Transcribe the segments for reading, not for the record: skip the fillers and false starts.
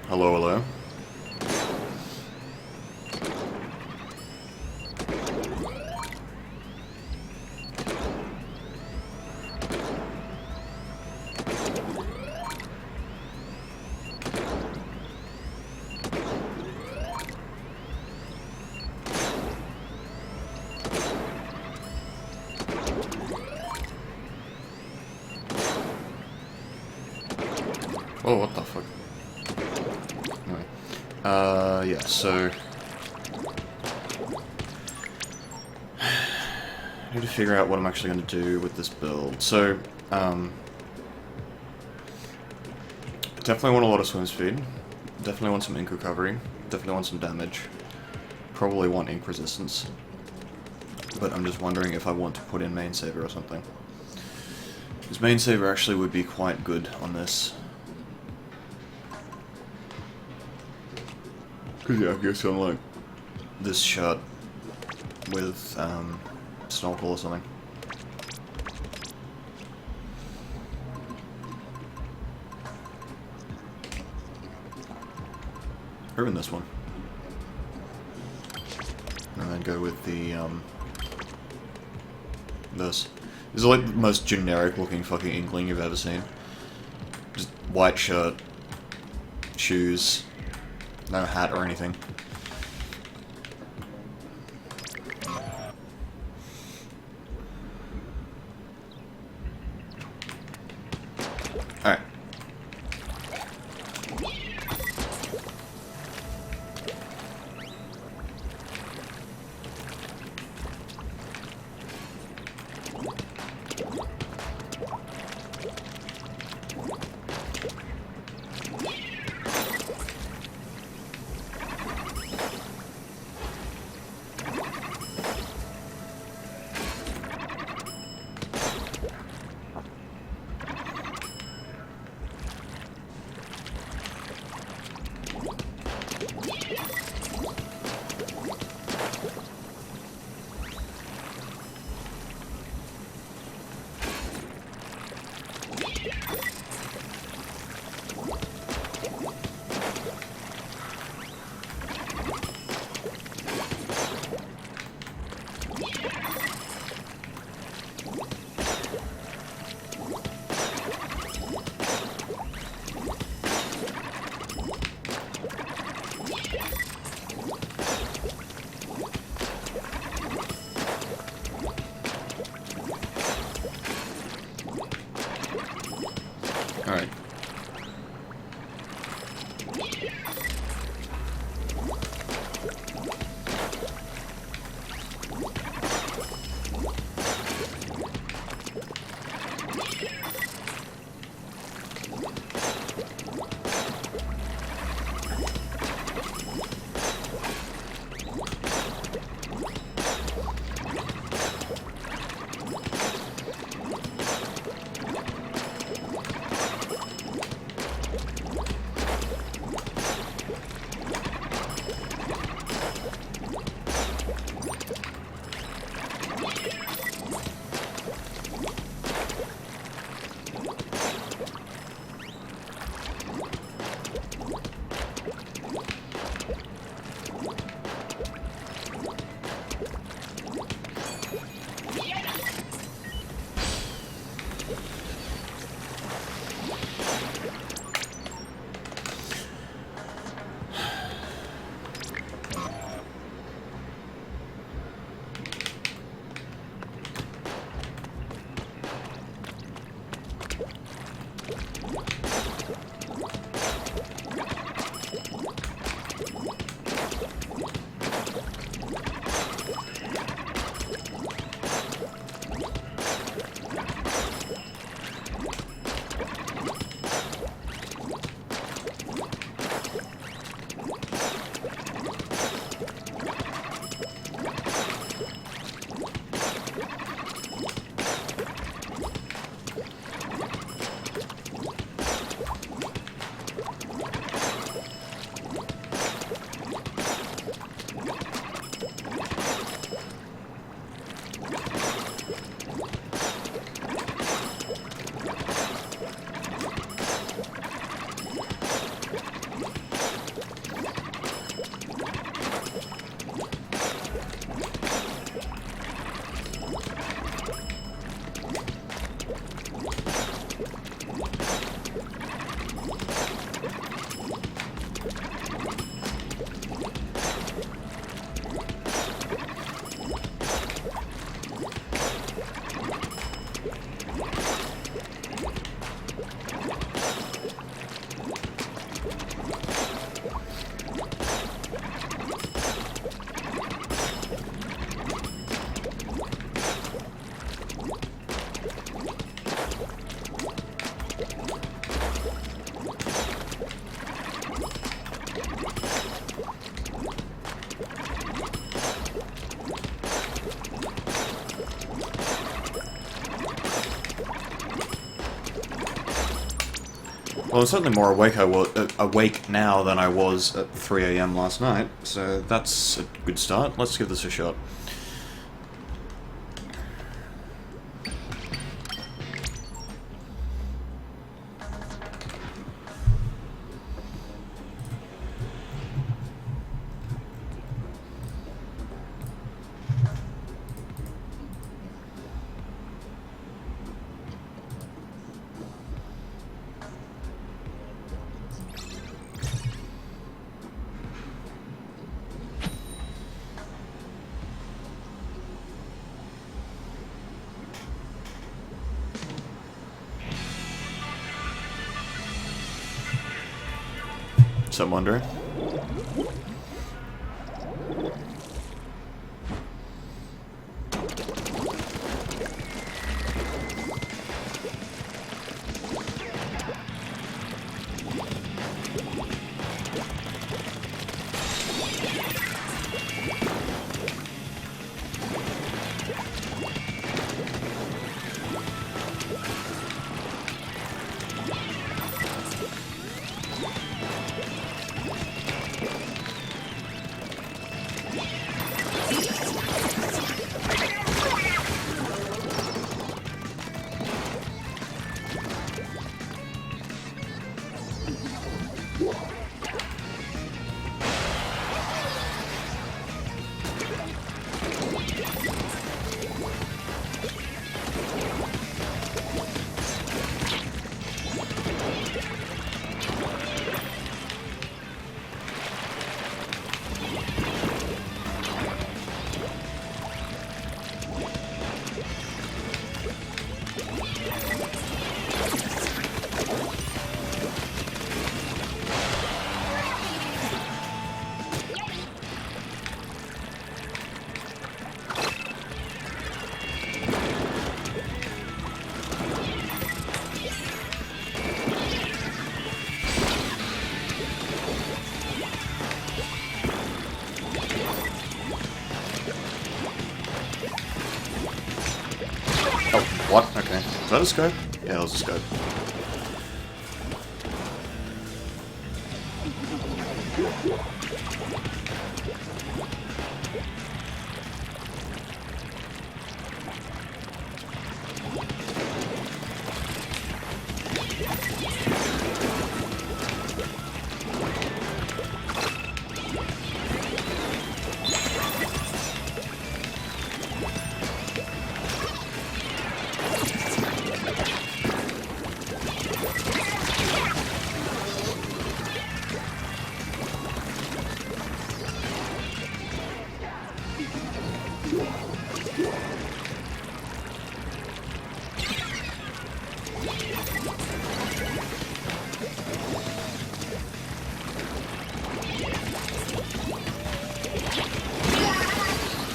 Hello, hello. Oh, what the fuck? Anyway. Yeah, so... I need to figure out what I'm actually going to do with this build. So, definitely want a lot of swim speed. Definitely want some ink recovery. Definitely want some damage. Probably want ink resistance. But I'm just wondering if I want to put in main saver or something. Because main saver actually would be quite good on this. Because yeah, I guess I'm like this shirt with snorkel or something. Or even this one. And then go with the this. This is like the most generic looking fucking inkling you've ever seen. Just white shirt, shoes, no hat or anything. Alright. Well, I'm certainly more awake now than I was at 3 AM last night, so that's a good start. Let's give this a shot. So I'm wondering. What? Okay. Is that a scope? Yeah, that was a scope.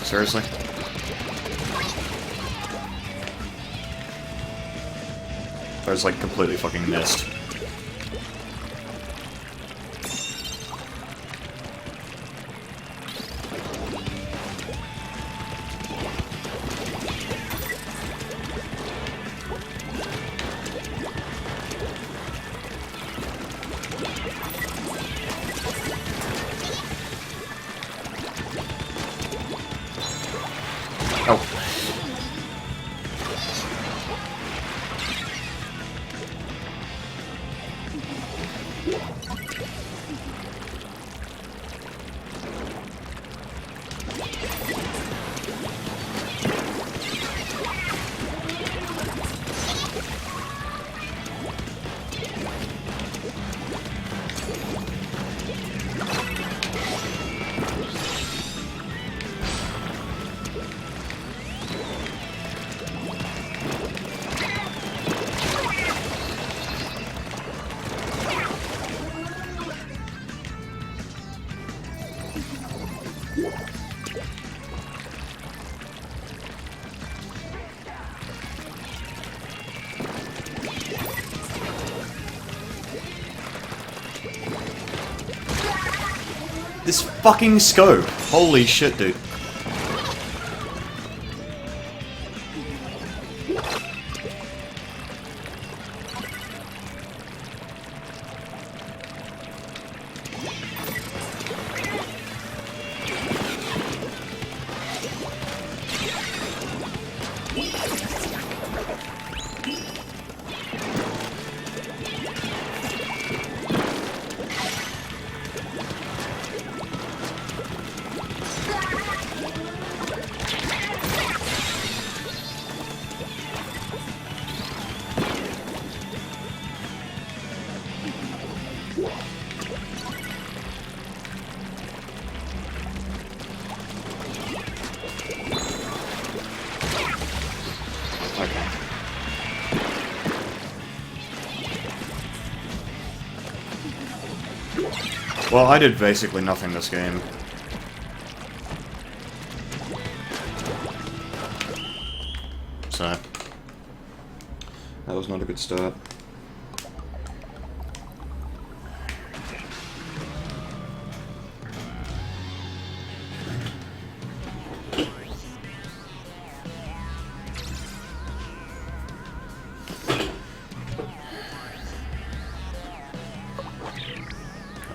Seriously? I was like completely fucking missed. Oh. This fucking scope! Holy shit, dude. Well, I did basically nothing this game. So, that was not a good start.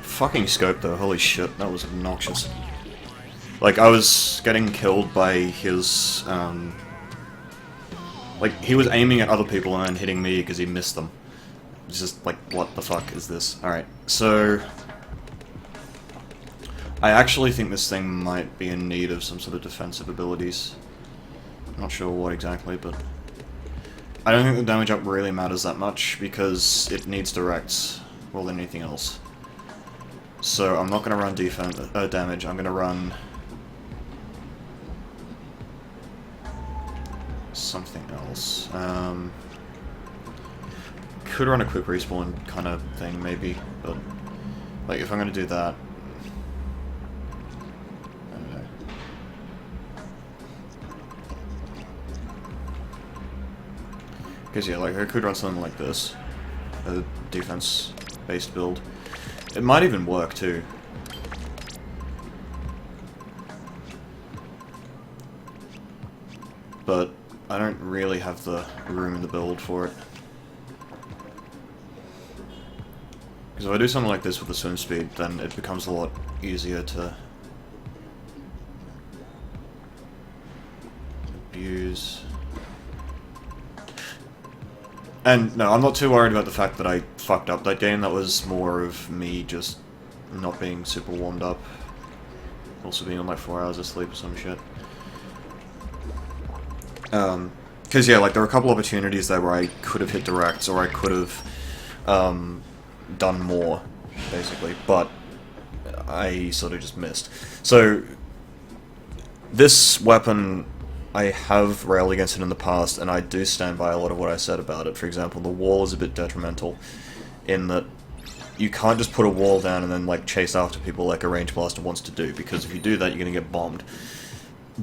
Fucking scope though, holy shit, that was obnoxious. Like, I was getting killed by his, like, he was aiming at other people and then hitting me because he missed them. It's just like, what the fuck is this? Alright, so... I actually think this thing might be in need of some sort of defensive abilities. Not sure what exactly, but... I don't think the damage up really matters that much, because it needs directs more than anything else. So I'm not going to run damage, I'm going to run... something else. Could run a quick respawn kind of thing, maybe, but... like, if I'm going to do that... I don't know. Because yeah, like, I could run something like this. A defense-based build. It might even work, too. But I don't really have the room in the build for it. Because if I do something like this with the swim speed, then it becomes a lot easier to abuse. And no, I'm not too worried about the fact that I fucked up that game. That was more of me just not being super warmed up. Also being on like 4 hours of sleep or some shit. Because yeah, like there were a couple opportunities there where I could have hit directs or I could have done more, basically, but I sort of just missed. So this weapon, I have railed against it in the past, and I do stand by a lot of what I said about it. For example, the wall is a bit detrimental in that you can't just put a wall down and then like chase after people like a range blaster wants to do, because if you do that, you're going to get bombed.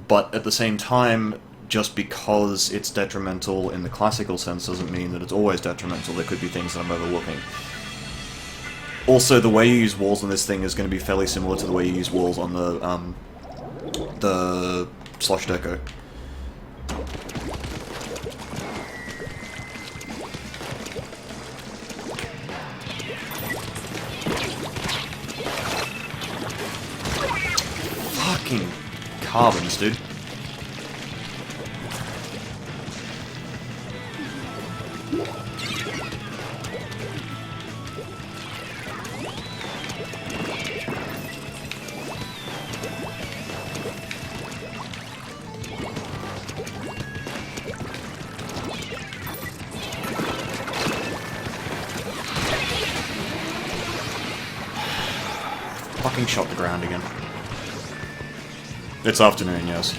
But at the same time, just because it's detrimental in the classical sense doesn't mean that it's always detrimental. There could be things that I'm overlooking. Also, the way you use walls on this thing is going to be fairly similar to the way you use walls on the Slosh Deco. Fucking carbons, dude. Fucking shot the ground again. It's afternoon, yes.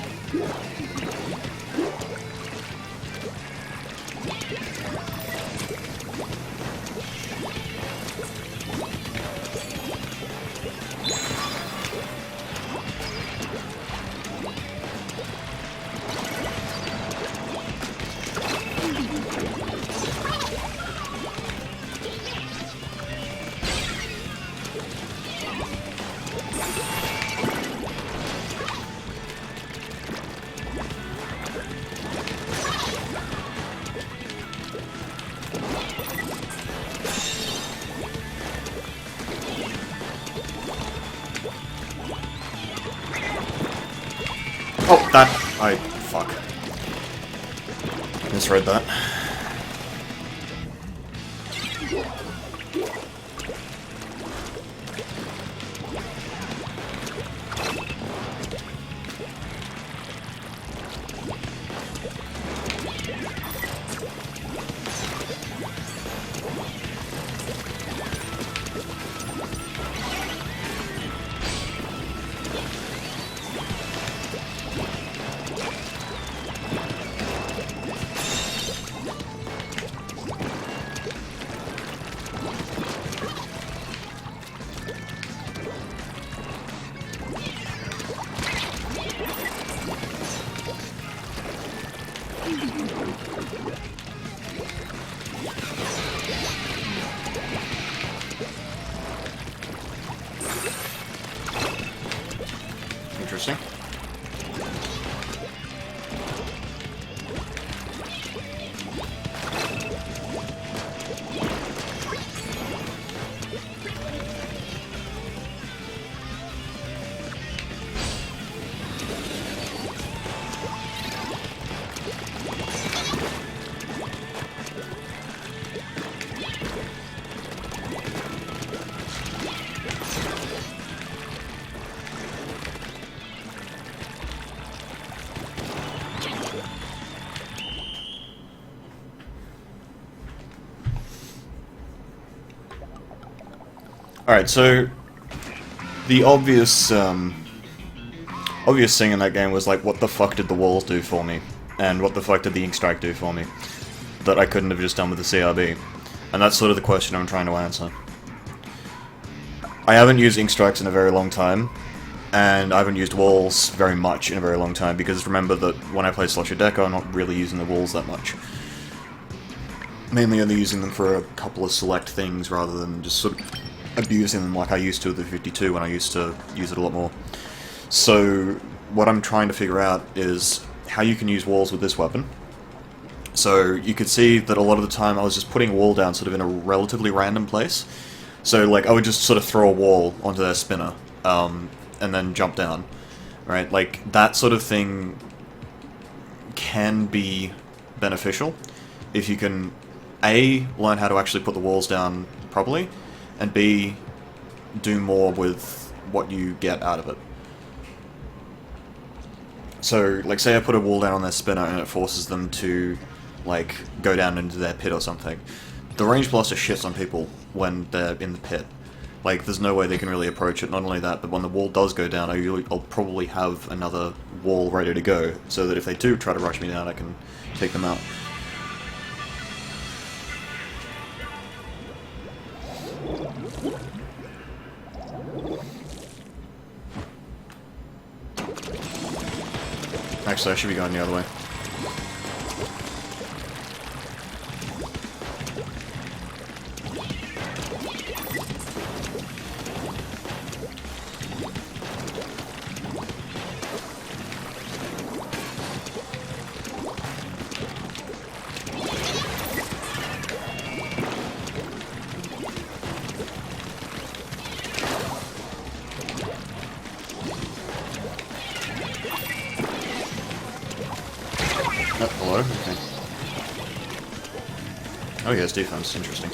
Oh, that... fuck. Misread that. Interesting. Alright, so the obvious thing in that game was like, what the fuck did the walls do for me? And what the fuck did the ink strike do for me? That I couldn't have just done with the CRB. And that's sort of the question I'm trying to answer. I haven't used ink strikes in a very long time, and I haven't used walls very much in a very long time, because remember that when I play Slosher Decker, I'm not really using the walls that much. Mainly only using them for a couple of select things, rather than just sort of abusing them like I used to with the 52 when I used to use it a lot more. So what I'm trying to figure out is how you can use walls with this weapon. So you could see that a lot of the time I was just putting a wall down sort of in a relatively random place. So like I would just sort of throw a wall onto their spinner and then jump down, right? Like that sort of thing can be beneficial if you can A, learn how to actually put the walls down properly, and B, do more with what you get out of it. So, like, say I put a wall down on their spinner and it forces them to, like, go down into their pit or something. The range blaster shits on people when they're in the pit. Like, there's no way they can really approach it. Not only that, but when the wall does go down, I'll probably have another wall ready to go, so that if they do try to rush me down, I can take them out. Actually, I should be going the other way. Oh, hello? Okay. Oh, yes, defense. Interesting.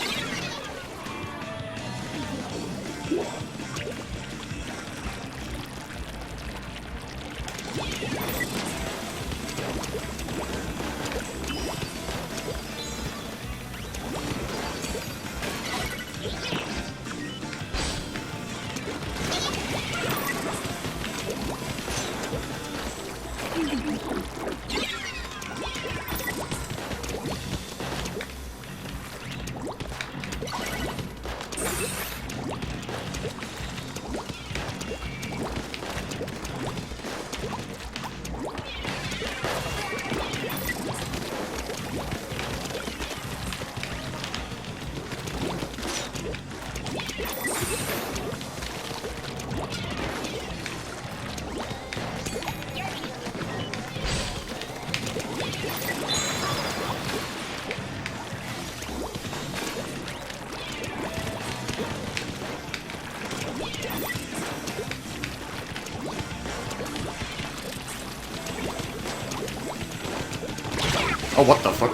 Oh, what the fuck?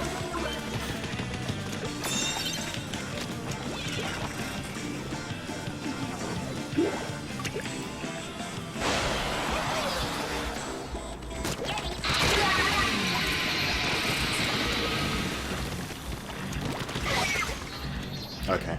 Okay.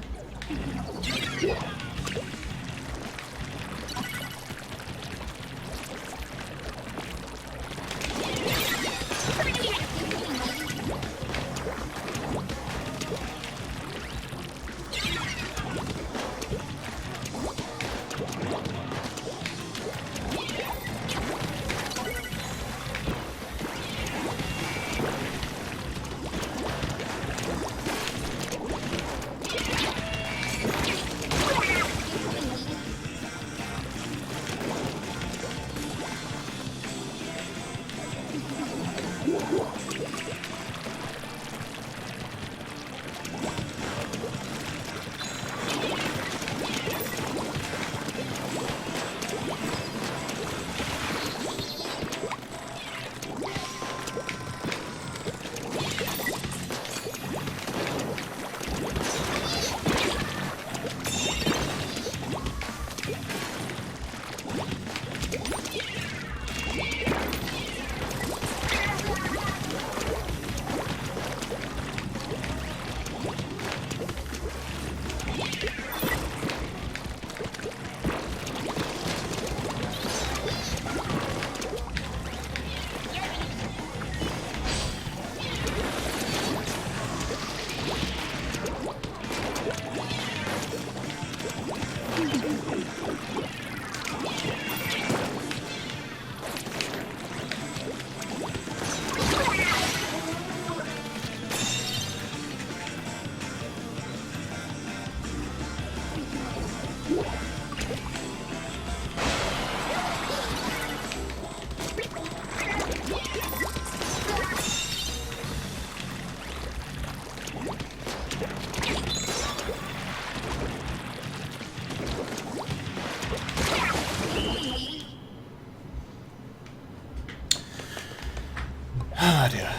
Ah, dear.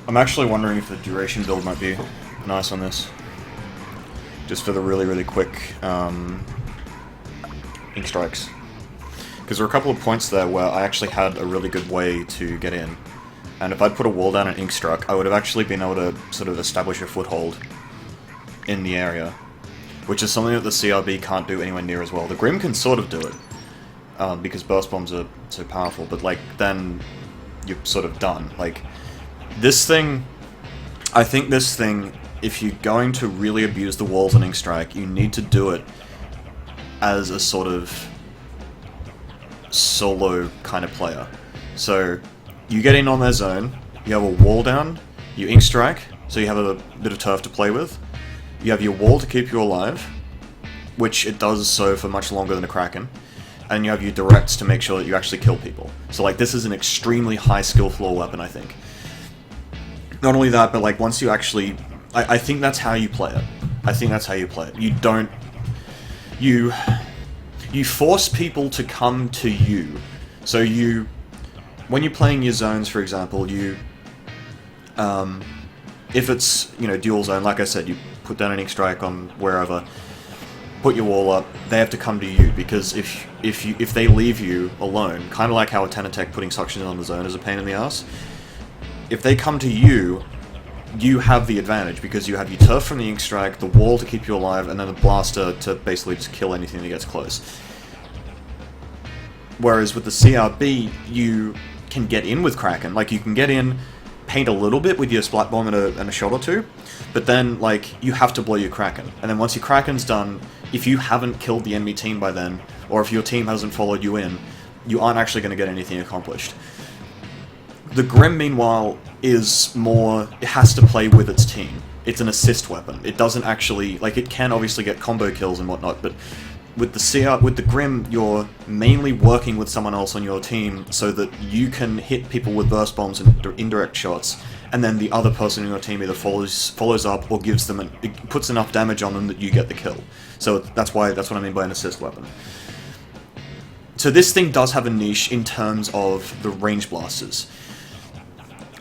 I'm actually wondering if the duration build might be nice on this. Just for the really, really quick ink strikes. Because there were a couple of points there where I actually had a really good way to get in. And if I'd put a wall down and ink struck, I would have actually been able to sort of establish a foothold in the area. Which is something that the CRB can't do anywhere near as well. The Grim can sort of do it, because burst bombs are so powerful, but like, then you're sort of done. Like, this thing, I think this thing, if you're going to really abuse the walls on ink strike, you need to do it as a sort of solo kind of player. So, you get in on their zone, you have a wall down, you ink strike, so you have a bit of turf to play with. You have your wall to keep you alive, which it does so for much longer than a Kraken. And you have your directs to make sure that you actually kill people. So like, this is an extremely high skill floor weapon, I think. Not only that, but like, once you actually... I think that's how you play it. I think that's how you play it. You don't... You force people to come to you. So you... When you're playing your zones, for example, you... if it's, you know, dual zone, like I said, you put down an ink strike on wherever, put your wall up, they have to come to you, because if they leave you alone, kind of like how a Tenatech putting suction on the zone is a pain in the ass, if they come to you, you have the advantage, because you have your turf from the ink strike, the wall to keep you alive, and then the blaster to basically just kill anything that gets close. Whereas with the CRB, you can get in with Kraken, like you can get in, paint a little bit with your splat bomb and a shot or two, but then, like, you have to blow your Kraken. And then once your Kraken's done, if you haven't killed the enemy team by then, or if your team hasn't followed you in, you aren't actually going to get anything accomplished. The Grim, meanwhile, is more... it has to play with its team. It's an assist weapon. It doesn't actually... like, it can obviously get combo kills and whatnot, but with the Grim, you're mainly working with someone else on your team so that you can hit people with burst bombs and indirect shots, and then the other person in your team either follows up or gives them it puts enough damage on them that you get the kill. So that's what I mean by an assist weapon. So this thing does have a niche in terms of the range blasters,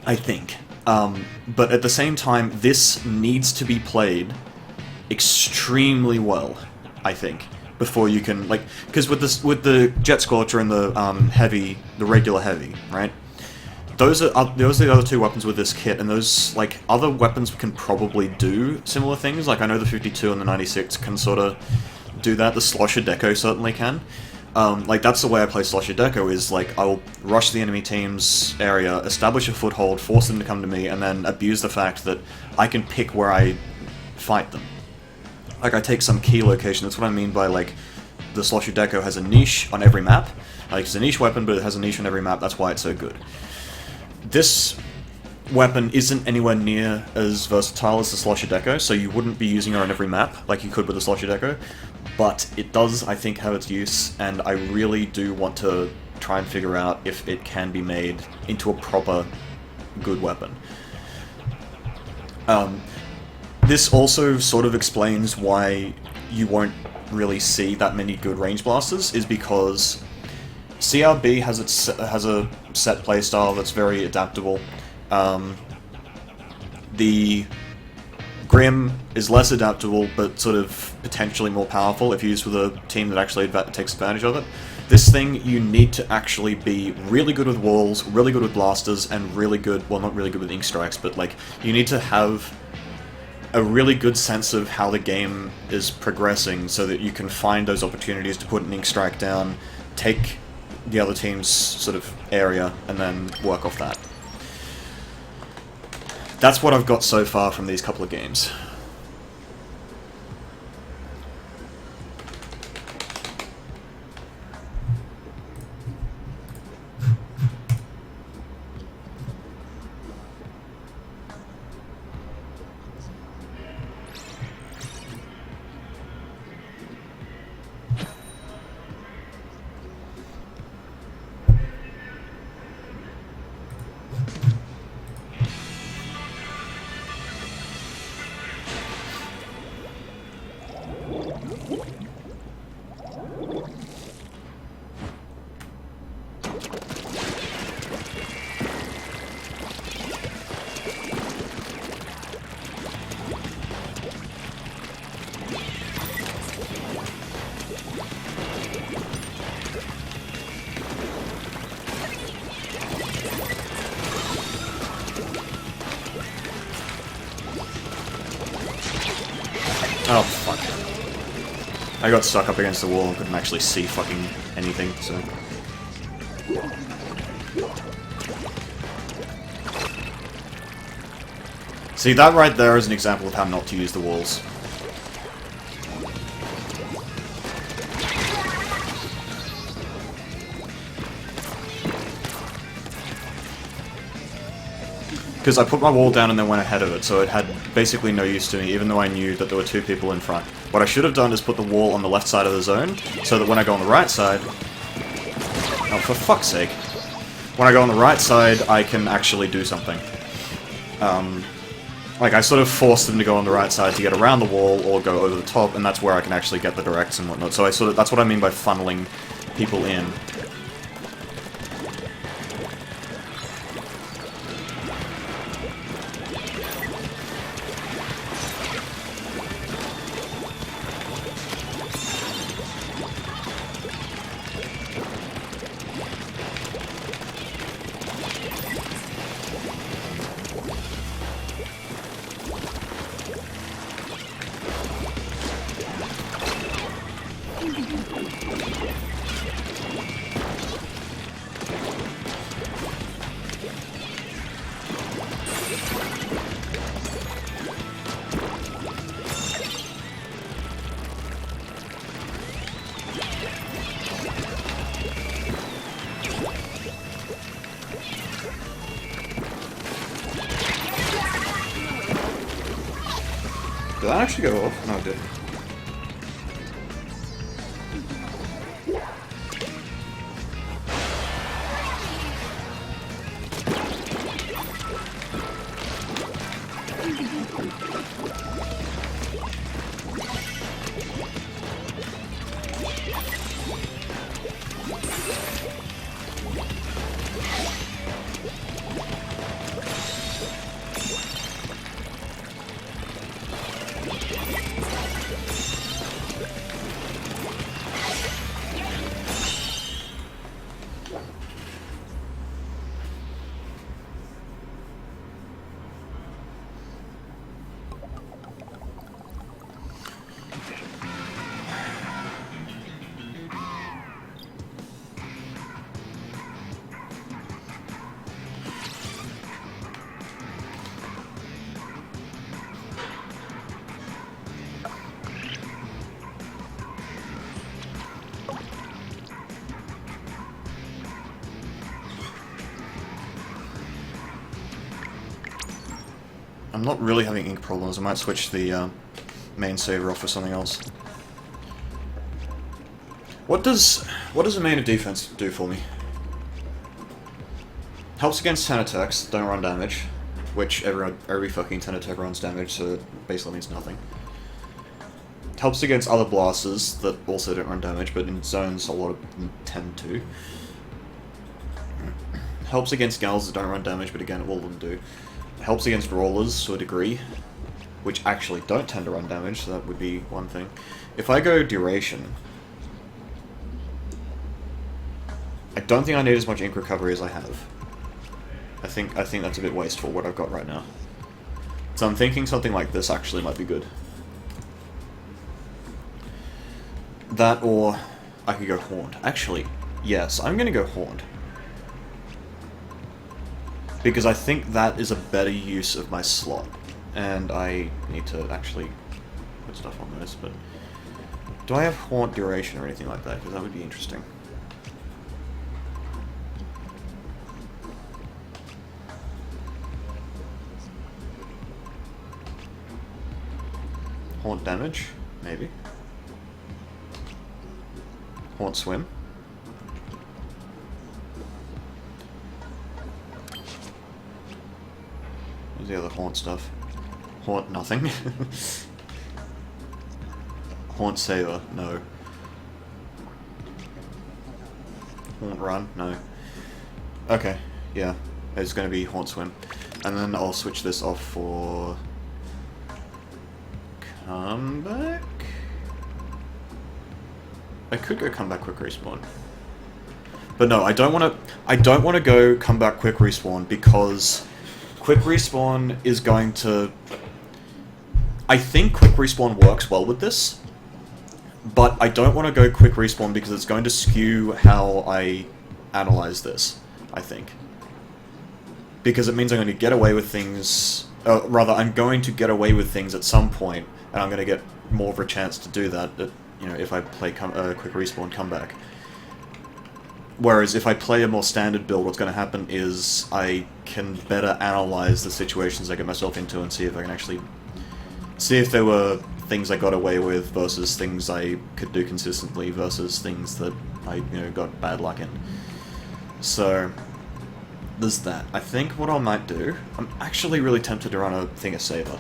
I think. But at the same time, this needs to be played extremely well, I think, before you can, like, because with the Jet Scorcher and the regular heavy, right? Those are the other two weapons with this kit, and those, like, other weapons can probably do similar things. Like, I know the 52 and the 96 can sort of do that. The Slosher Deco certainly can. Like, that's the way I play Slosher Deco, is, like, I'll rush the enemy team's area, establish a foothold, force them to come to me, and then abuse the fact that I can pick where I fight them. Like, I take some key location. That's what I mean by, like, the Slosher Deco has a niche on every map. Like, it's a niche weapon, but it has a niche on every map. That's why it's so good. This weapon isn't anywhere near as versatile as the Slosher Deco, so you wouldn't be using it on every map like you could with the Slosher Deco, but it does, I think, have its use, and I really do want to try and figure out if it can be made into a proper good weapon. This also sort of explains why you won't really see that many good range blasters, is because CRB has a set playstyle that's very adaptable. The Grim is less adaptable, but sort of potentially more powerful if used with a team that actually takes advantage of it. This thing, you need to actually be really good with walls, really good with blasters, and really good, well, not really good with ink strikes, but, like, you need to have a really good sense of how the game is progressing so that you can find those opportunities to put an ink strike down, take the other team's sort of area, and then work off that. That's what I've got so far from these couple of games. Oh, fuck. I got stuck up against the wall and couldn't actually see fucking anything, so... See, that right there is an example of how not to use the walls. Because I put my wall down and then went ahead of it, so it had basically no use to me, even though I knew that there were two people in front. What I should have done is put the wall on the left side of the zone, so that when I go on the right side... Oh, for fuck's sake. When I go on the right side, I can actually do something. Like, I sort of forced them to go on the right side to get around the wall, or go over the top, and that's where I can actually get the directs and whatnot. So I sort of, that's what I mean by funneling people in. Did that actually go off? No, it didn't. I'm not really having ink problems. I might switch the main saver off for something else. What does a main of defense do for me? Helps against 10 attacks, don't run damage, which every fucking 10 attack runs damage, so it basically means nothing. Helps against other blasters that also don't run damage, but in zones a lot of them tend to. Helps against gals that don't run damage, but again, all of them do. Helps against rollers to a degree, which actually don't tend to run damage, so that would be one thing. If I go duration, I don't think I need as much ink recovery as I have. I think that's a bit wasteful, what I've got right now. So I'm thinking something like this actually might be good. That, or I could go Horned. Actually, yes, I'm gonna go Horned. Because I think that is a better use of my slot. And I need to actually put stuff on this, but... Do I have Haunt duration or anything like that? Because that would be interesting. Haunt damage? Maybe. Haunt swim? Where's the other haunt stuff? Haunt nothing. Haunt saver? No. Haunt run? No. Okay, yeah. It's gonna be haunt swim. And then I'll switch this off for... Comeback? I could go comeback quick respawn. But no, I don't wanna go comeback quick respawn because quick respawn is going to... I think quick respawn works well with this, but I don't want to go quick respawn because it's going to skew how I analyze this, I think. Because it means I'm going to get away with things... rather, I'm going to get away with things at some point, and I'm going to get more of a chance to do that, you know, if I play quick respawn comeback. Whereas if I play a more standard build, what's going to happen is I can better analyze the situations I get myself into and see if I can actually... see if there were things I got away with versus things I could do consistently versus things that I, you know, got bad luck in. So, there's that. I think what I might do... I'm actually really tempted to run a thing of Saber.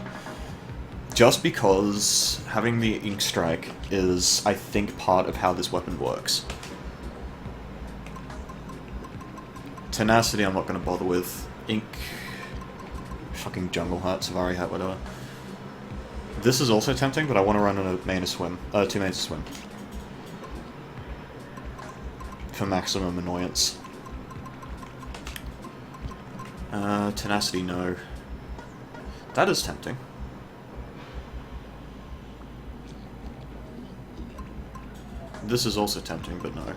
Just because having the Ink Strike is, I think, part of how this weapon works. Tenacity I'm not going to bother with. Ink... fucking Jungle Hat, Savari Hat, whatever. This is also tempting, but I want to run on a main swim. 2 mains swim. For maximum annoyance. Tenacity, no. That is tempting. This is also tempting, but no.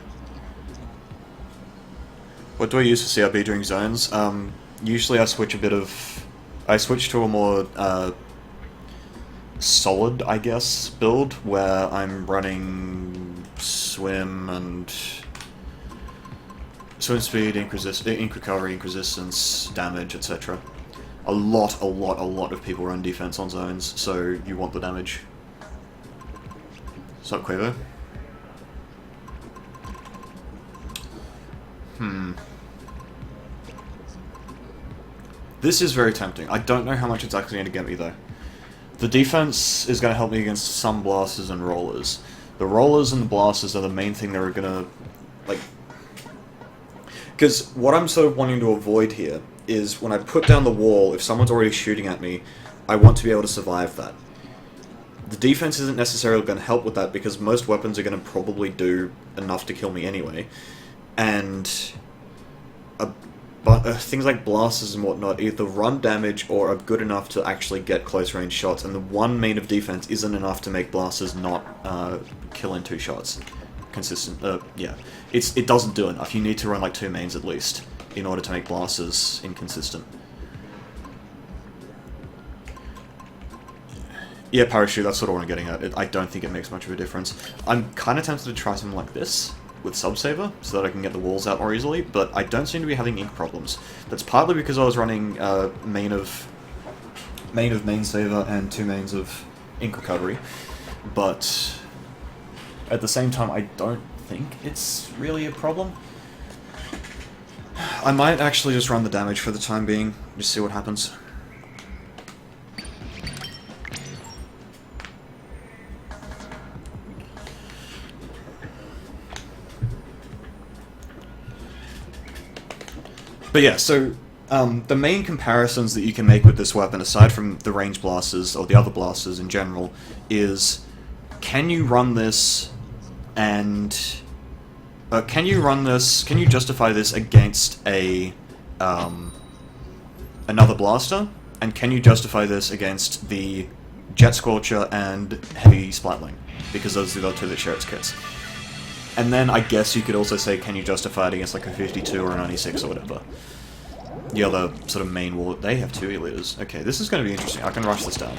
What do I use for CRB during zones? Usually I switch a bit of... I switch to a more, solid, I guess, build, where I'm running swim and... swim speed, ink recovery, ink resistance, damage, etc. A lot of people run defense on zones, so you want the damage. Sup, Quavo? This is very tempting. I don't know how much it's actually going to get me, though. The defense is going to help me against some blasters and rollers. The rollers and the blasters are the main thing that are going to, like... Because what I'm sort of wanting to avoid here is when I put down the wall, if someone's already shooting at me, I want to be able to survive that. The defense isn't necessarily going to help with that because most weapons are going to probably do enough to kill me anyway. And things like blasters and whatnot either run damage or are good enough to actually get close range shots, and the one main of defense isn't enough to make blasters not kill in 2 shots. Consistent, yeah. It doesn't do enough. You need to run like 2 mains at least in order to make blasters inconsistent. Yeah, parachute, that's sort of what I'm getting at. I don't think it makes much of a difference. I'm kind of tempted to try something like this with Subsaver, so that I can get the walls out more easily, but I don't seem to be having ink problems. That's partly because I was running main of main saver and 2 mains of ink recovery, but at the same time I don't think it's really a problem. I might actually just run the damage for the time being, just see what happens. But yeah, so the main comparisons that you can make with this weapon, aside from the range blasters, or the other blasters in general, is can you run this and... can you justify this against a another blaster? And can you justify this against the Jet Scorcher and Heavy Splatling? Because those are the 2 that share its kits. And then I guess you could also say, can you justify it against like a 52 or a 96 or whatever? The other sort of main wall, they have 2 E-liters. Okay, this is going to be interesting. I can rush this down.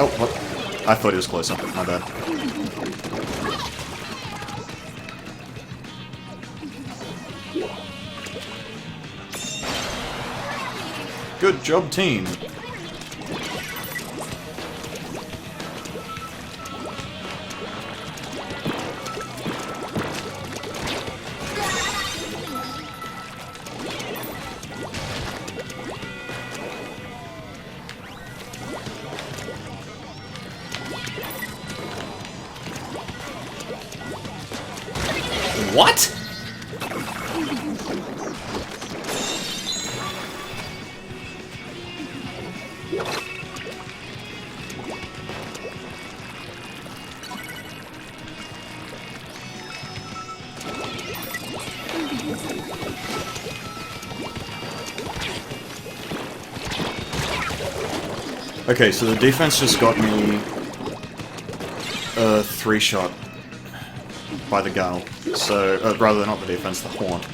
Oh, what? I thought he was closer. My bad. Good job, team. What? Okay, so the defense just got me a 3-shot by the gal. So, rather not the defense, the haunt.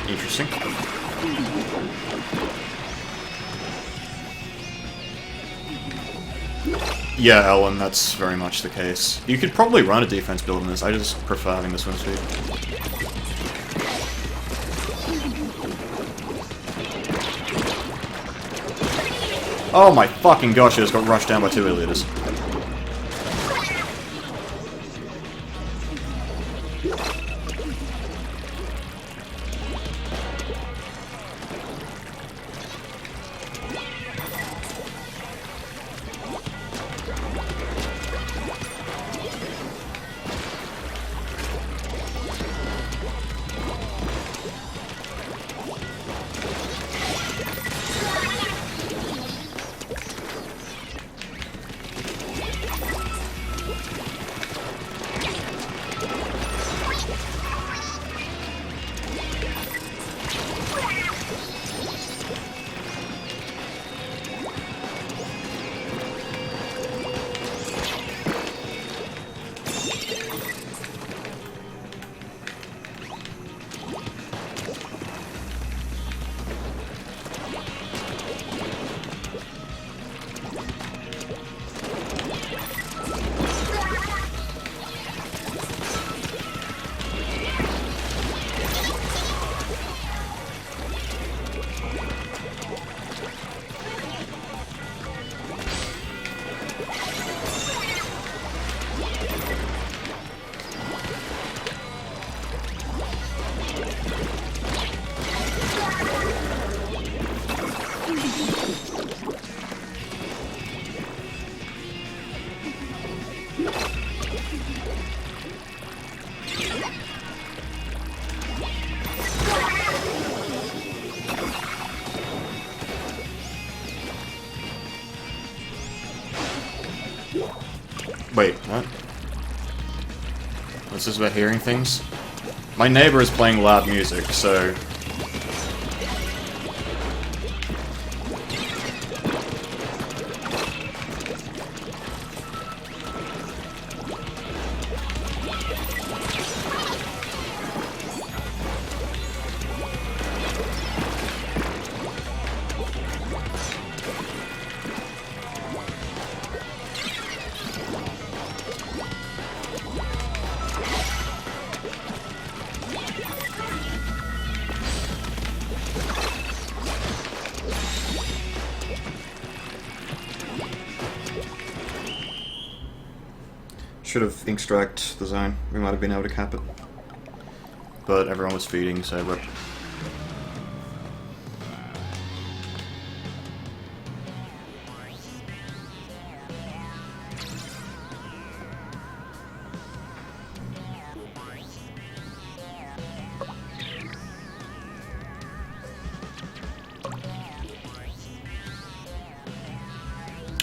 Interesting. Yeah, Ellen, that's very much the case. You could probably run a defense build in this, I just prefer having the swim speed. Oh my fucking gosh, I just got rushed down by 2 eliters. Wait, what? What's this about hearing things? My neighbor is playing loud music, so... Should have extract the zone. We might have been able to cap it. But everyone was feeding, so rip.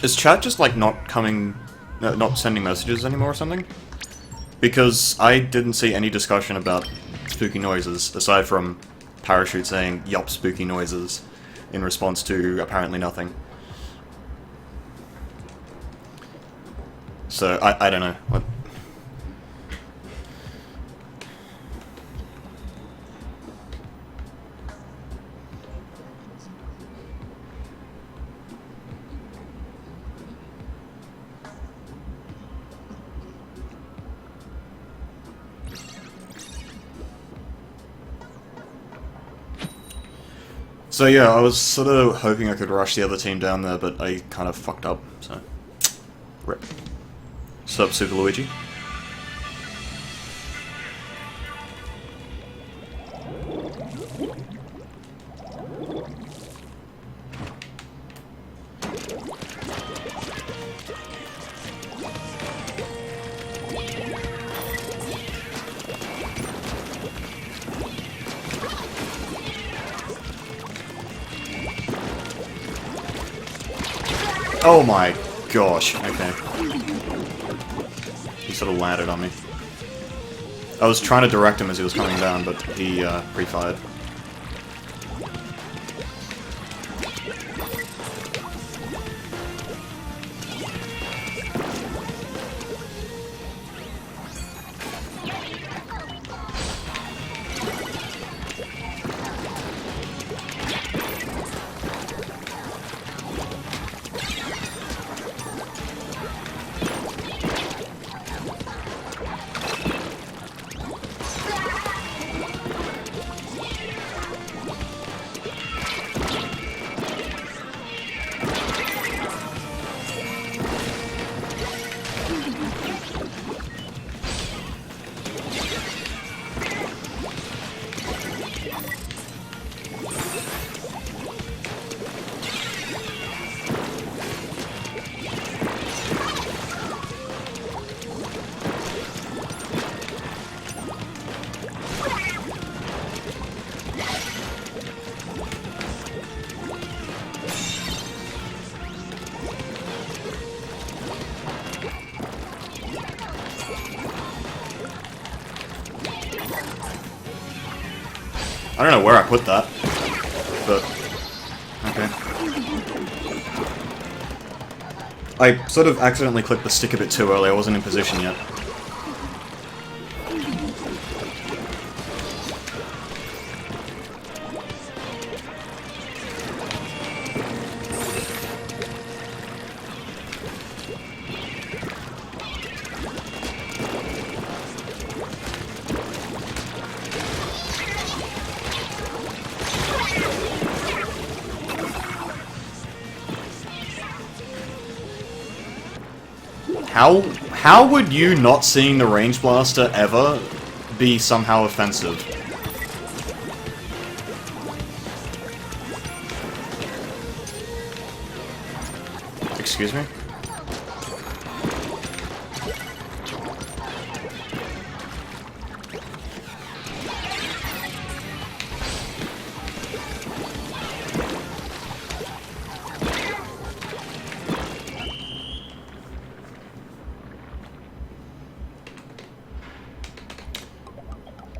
Is chat just like not coming... not sending messages anymore or something? Because I didn't see any discussion about spooky noises, aside from Parachute saying, yup, spooky noises, in response to apparently nothing. So, I don't know. What? So yeah, I was sort of hoping I could rush the other team down there, but I kind of fucked up, so... Rip. Sup, Super Luigi? Oh my gosh, okay. He sort of landed on me. I was trying to direct him as he was coming down, but he pre-fired. I don't know where I put that, but okay. I sort of accidentally clicked the stick a bit too early, I wasn't in position yet. How would you not seeing the range blaster ever be somehow offensive? Excuse me?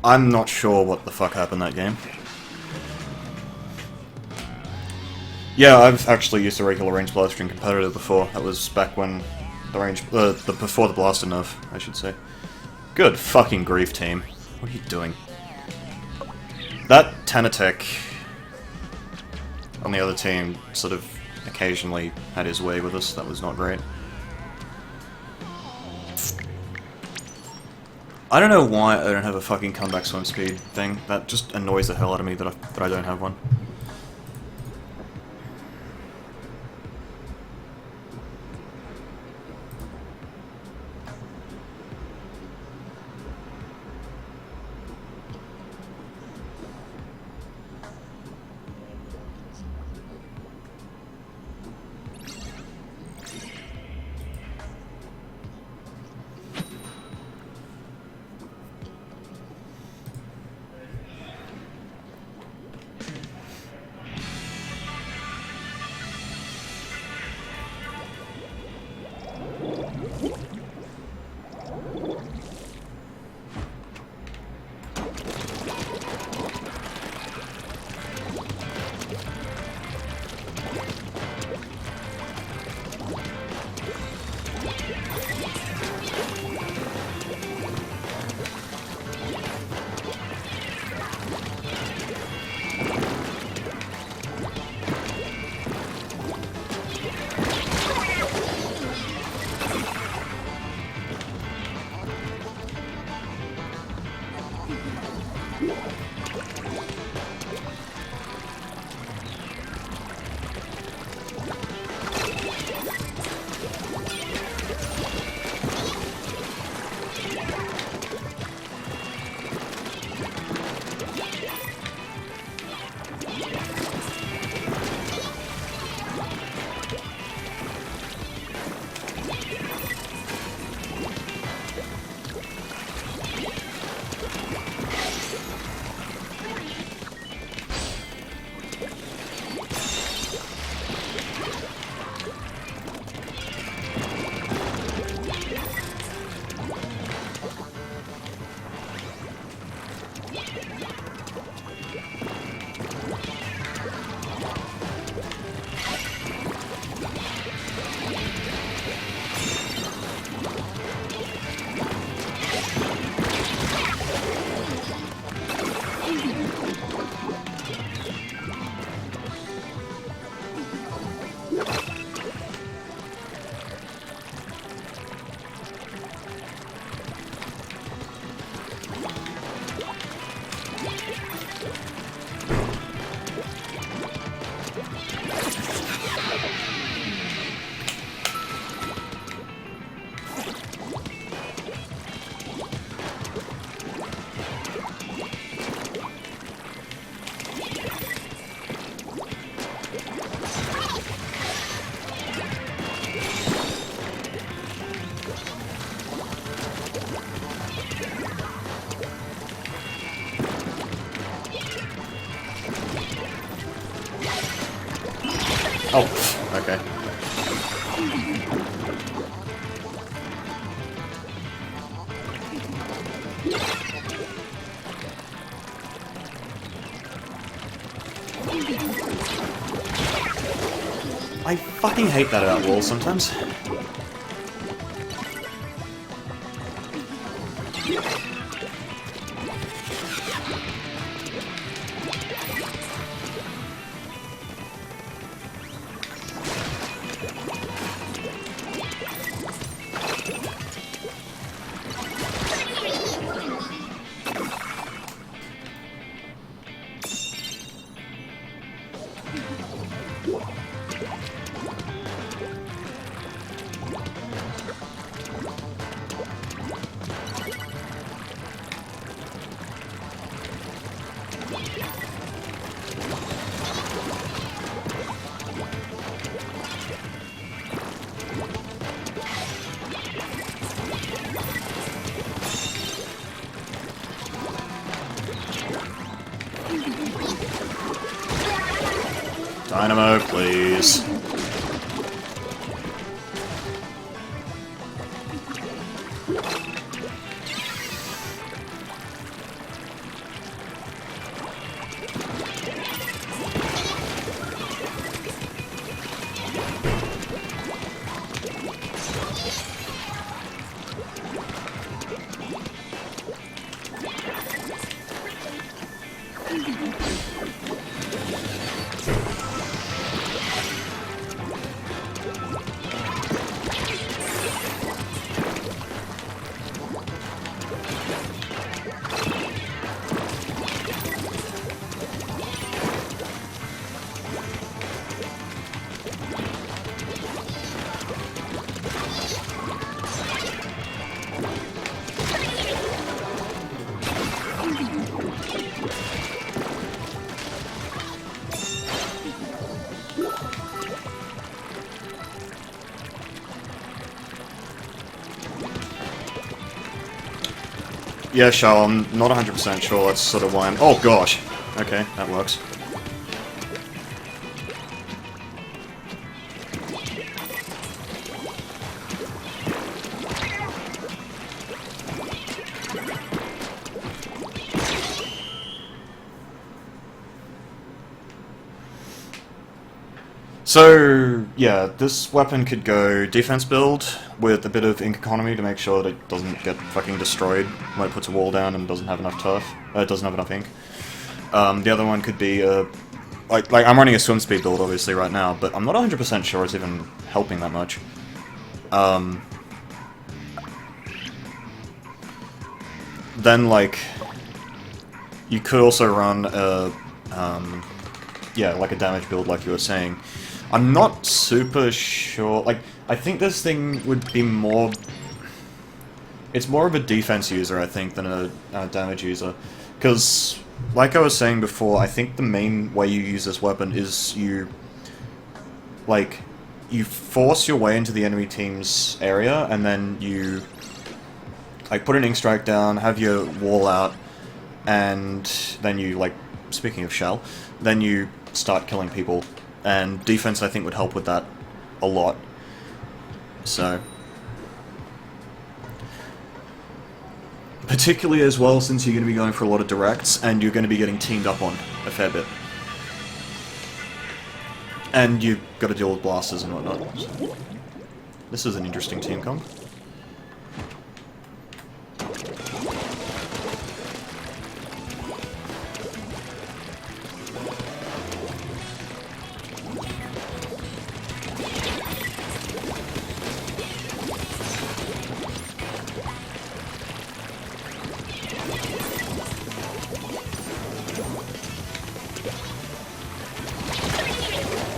I'm not sure what the fuck happened that game. Yeah, I've actually used a regular range blaster in competitive before. That was back when the range, before the blaster nerf, I should say. Good fucking grief, team. What are you doing? That Tentatek on the other team sort of occasionally had his way with us. That was not great. I don't know why I don't have a fucking comeback swim speed thing. That just annoys the hell out of me that I don't have one. Oh, pff, okay. I fucking hate that about walls sometimes. Dynamo, please. Yeah, sure, I'm not 100% sure, that's sort of why I'm... Oh gosh! Okay, that works. So, yeah, this weapon could go defense build with a bit of ink economy to make sure that it doesn't get fucking destroyed when it puts a wall down and doesn't have enough turf. Doesn't have enough ink. The other one could be like I'm running a swim speed build obviously right now, but I'm not 100% sure it's even helping that much. Then like you could also run a yeah, like a damage build like you were saying. I'm not super sure, like, I think this thing would be more... It's more of a defense user, I think, than a damage user. Because, like I was saying before, I think the main way you use this weapon is you... Like, you force your way into the enemy team's area, and then you... Like, put an ink strike down, have your wall out, and then you, like, speaking of shell, then you start killing people. And defense, I think, would help with that a lot. So... Particularly as well, since you're going to be going for a lot of directs, and you're going to be getting teamed up on a fair bit. And you've got to deal with blasters and whatnot. So. This is an interesting team comp.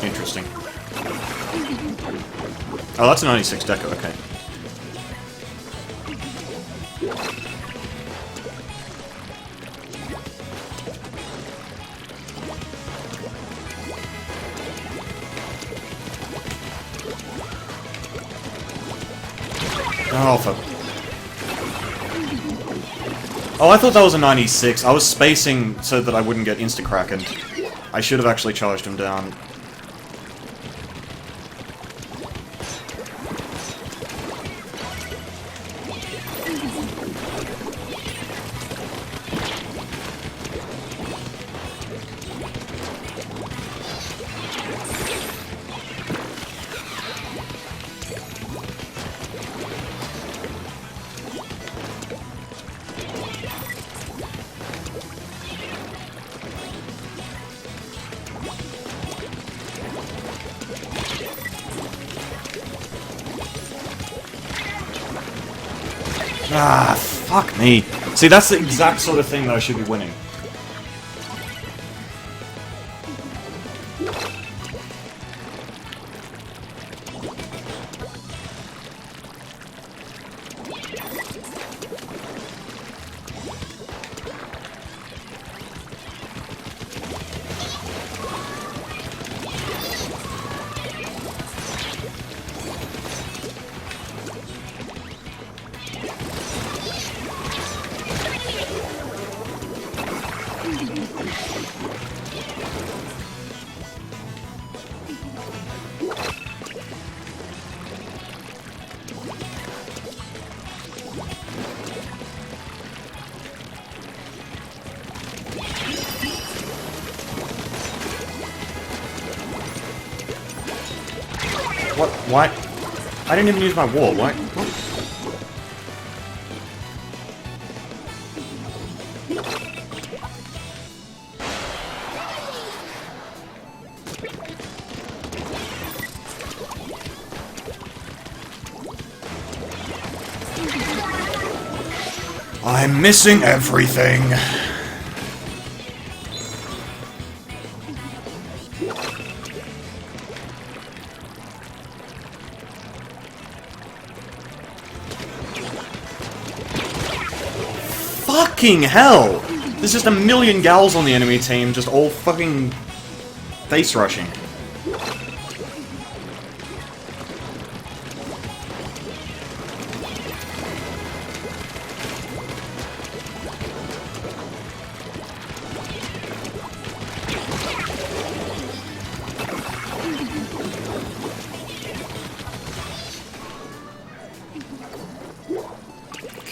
Interesting. Oh, that's a 96 deco, okay. Oh, fuck. Oh, I thought that was a 96. I was spacing so that I wouldn't get insta-crackened. I should have actually charged him down. Ah, fuck me. See, that's the exact sort of thing that I should be winning. What? Why? I didn't even use my wall. Why? What? I'm missing everything. Fucking hell! There's just a million gals on the enemy team, just all fucking face rushing.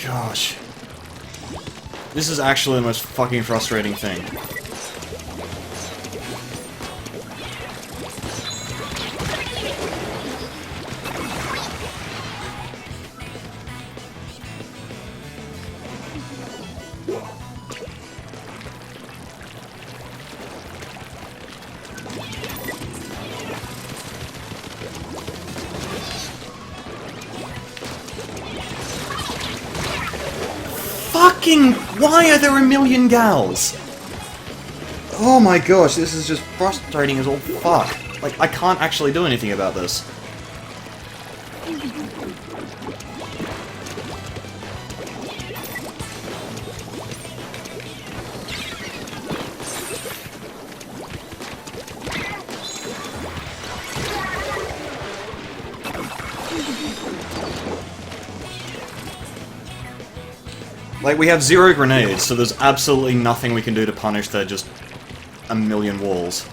Gosh. This is actually the most fucking frustrating thing. Fucking, why are there a million gals? Oh my gosh, this is just frustrating as all fuck. Like, I can't actually do anything about this. Like, we have 0 grenades, so there's absolutely nothing we can do to punish their just a million walls.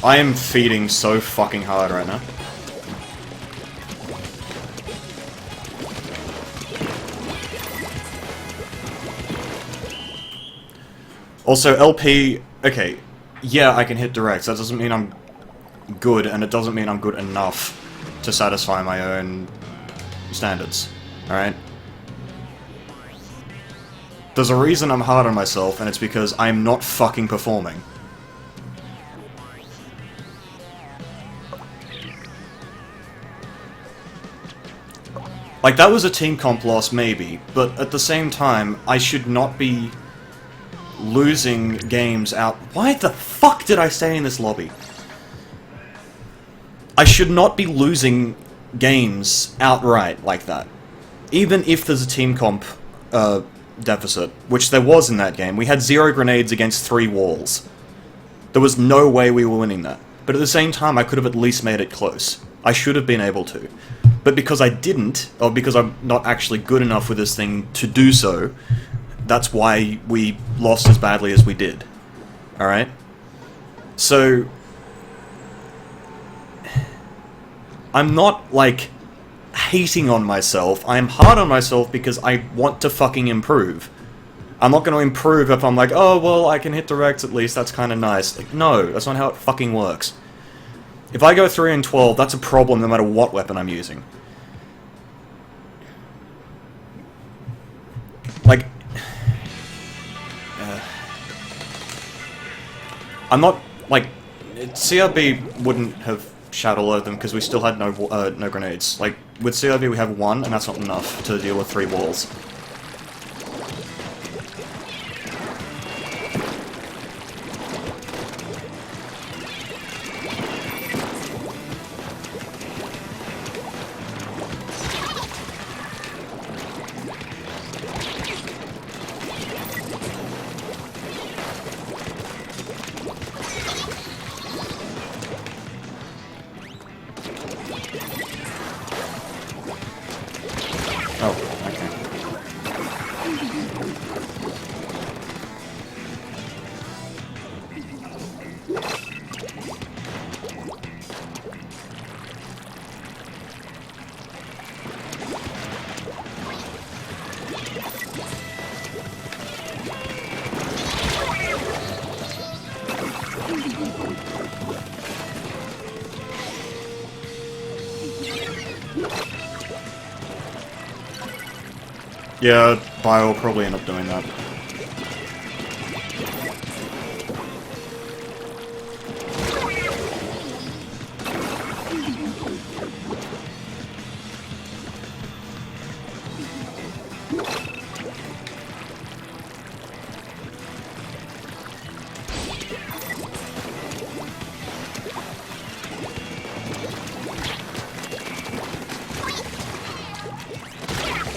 I am feeding so fucking hard right now. Also, LP, okay, yeah, I can hit directs. That doesn't mean I'm good, and it doesn't mean I'm good enough to satisfy my own standards, alright? There's a reason I'm hard on myself, and it's because I'm not fucking performing. Like, that was a team comp loss, maybe, but at the same time, I should not be losing games out. Why the fuck did I stay in this lobby? I should not be losing games outright like that. Even if there's a team comp deficit, which there was in that game. We had 0 grenades against 3 walls. There was no way we were winning that. But at the same time, I could have at least made it close. I should have been able to. But because I didn't, or because I'm not actually good enough with this thing to do so, that's why we lost as badly as we did. Alright? So, I'm not, like, hating on myself. I'm hard on myself because I want to fucking improve. I'm not going to improve if I'm like, oh, well, I can hit directs at least, that's kind of nice. Like, no, that's not how it fucking works. If I go 3 and 12, that's a problem no matter what weapon I'm using. Like, I'm not, like, CRB wouldn't have shadow them because we still had no grenades. Like, with CRB we have one, and that's not enough to deal with 3 walls. Oh, okay. Yeah, Bio will probably end up doing that.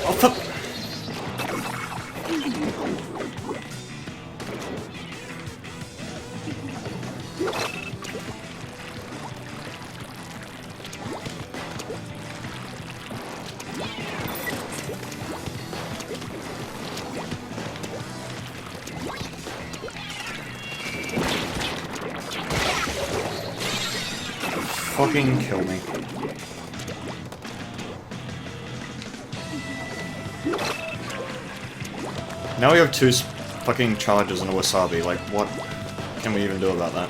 Oh, fuck! Fucking kill me. Now we have 2 fucking charges and a wasabi, like, what can we even do about that?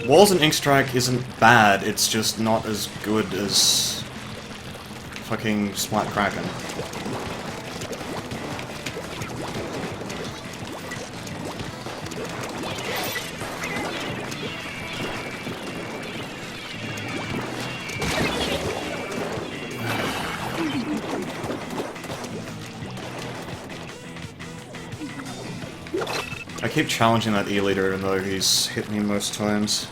Walls and Ink Strike isn't bad, it's just not as good as fucking Smart Kraken. I keep challenging that E-Leader even though he's hit me most times.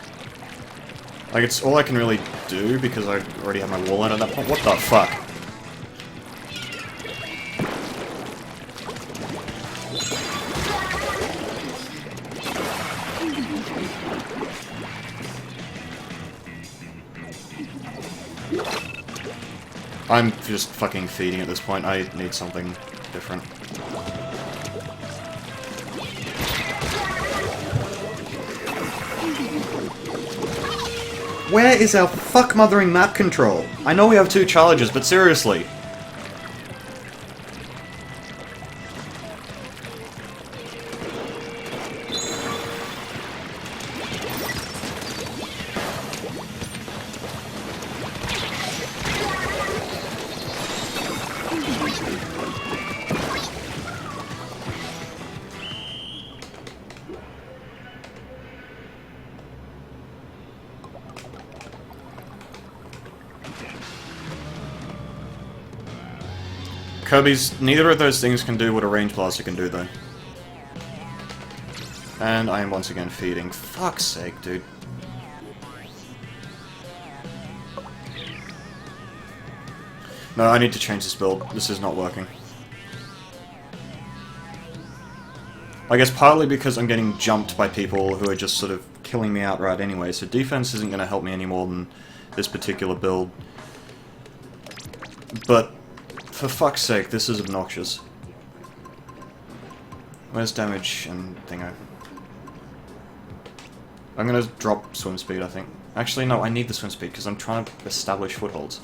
Like, it's all I can really do because I already have my wall out at that point. What the fuck? I'm just fucking feeding at this point. I need something different. Where is our fuck-mothering map control? I know we have 2 charges, but seriously. Kirby's... Neither of those things can do what a range blaster can do, though. And I am once again feeding. Fuck's sake, dude. No, I need to change this build. This is not working. I guess partly because I'm getting jumped by people who are just sort of killing me outright anyway, so defense isn't going to help me any more than this particular build. But, for fuck's sake, this is obnoxious. Where's damage and thingo? I'm going to drop swim speed, I think. Actually, no, I need the swim speed because I'm trying to establish footholds.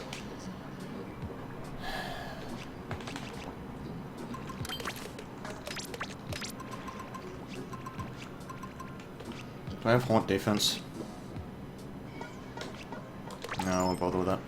Do I have haunt defense? No, I won't bother with that.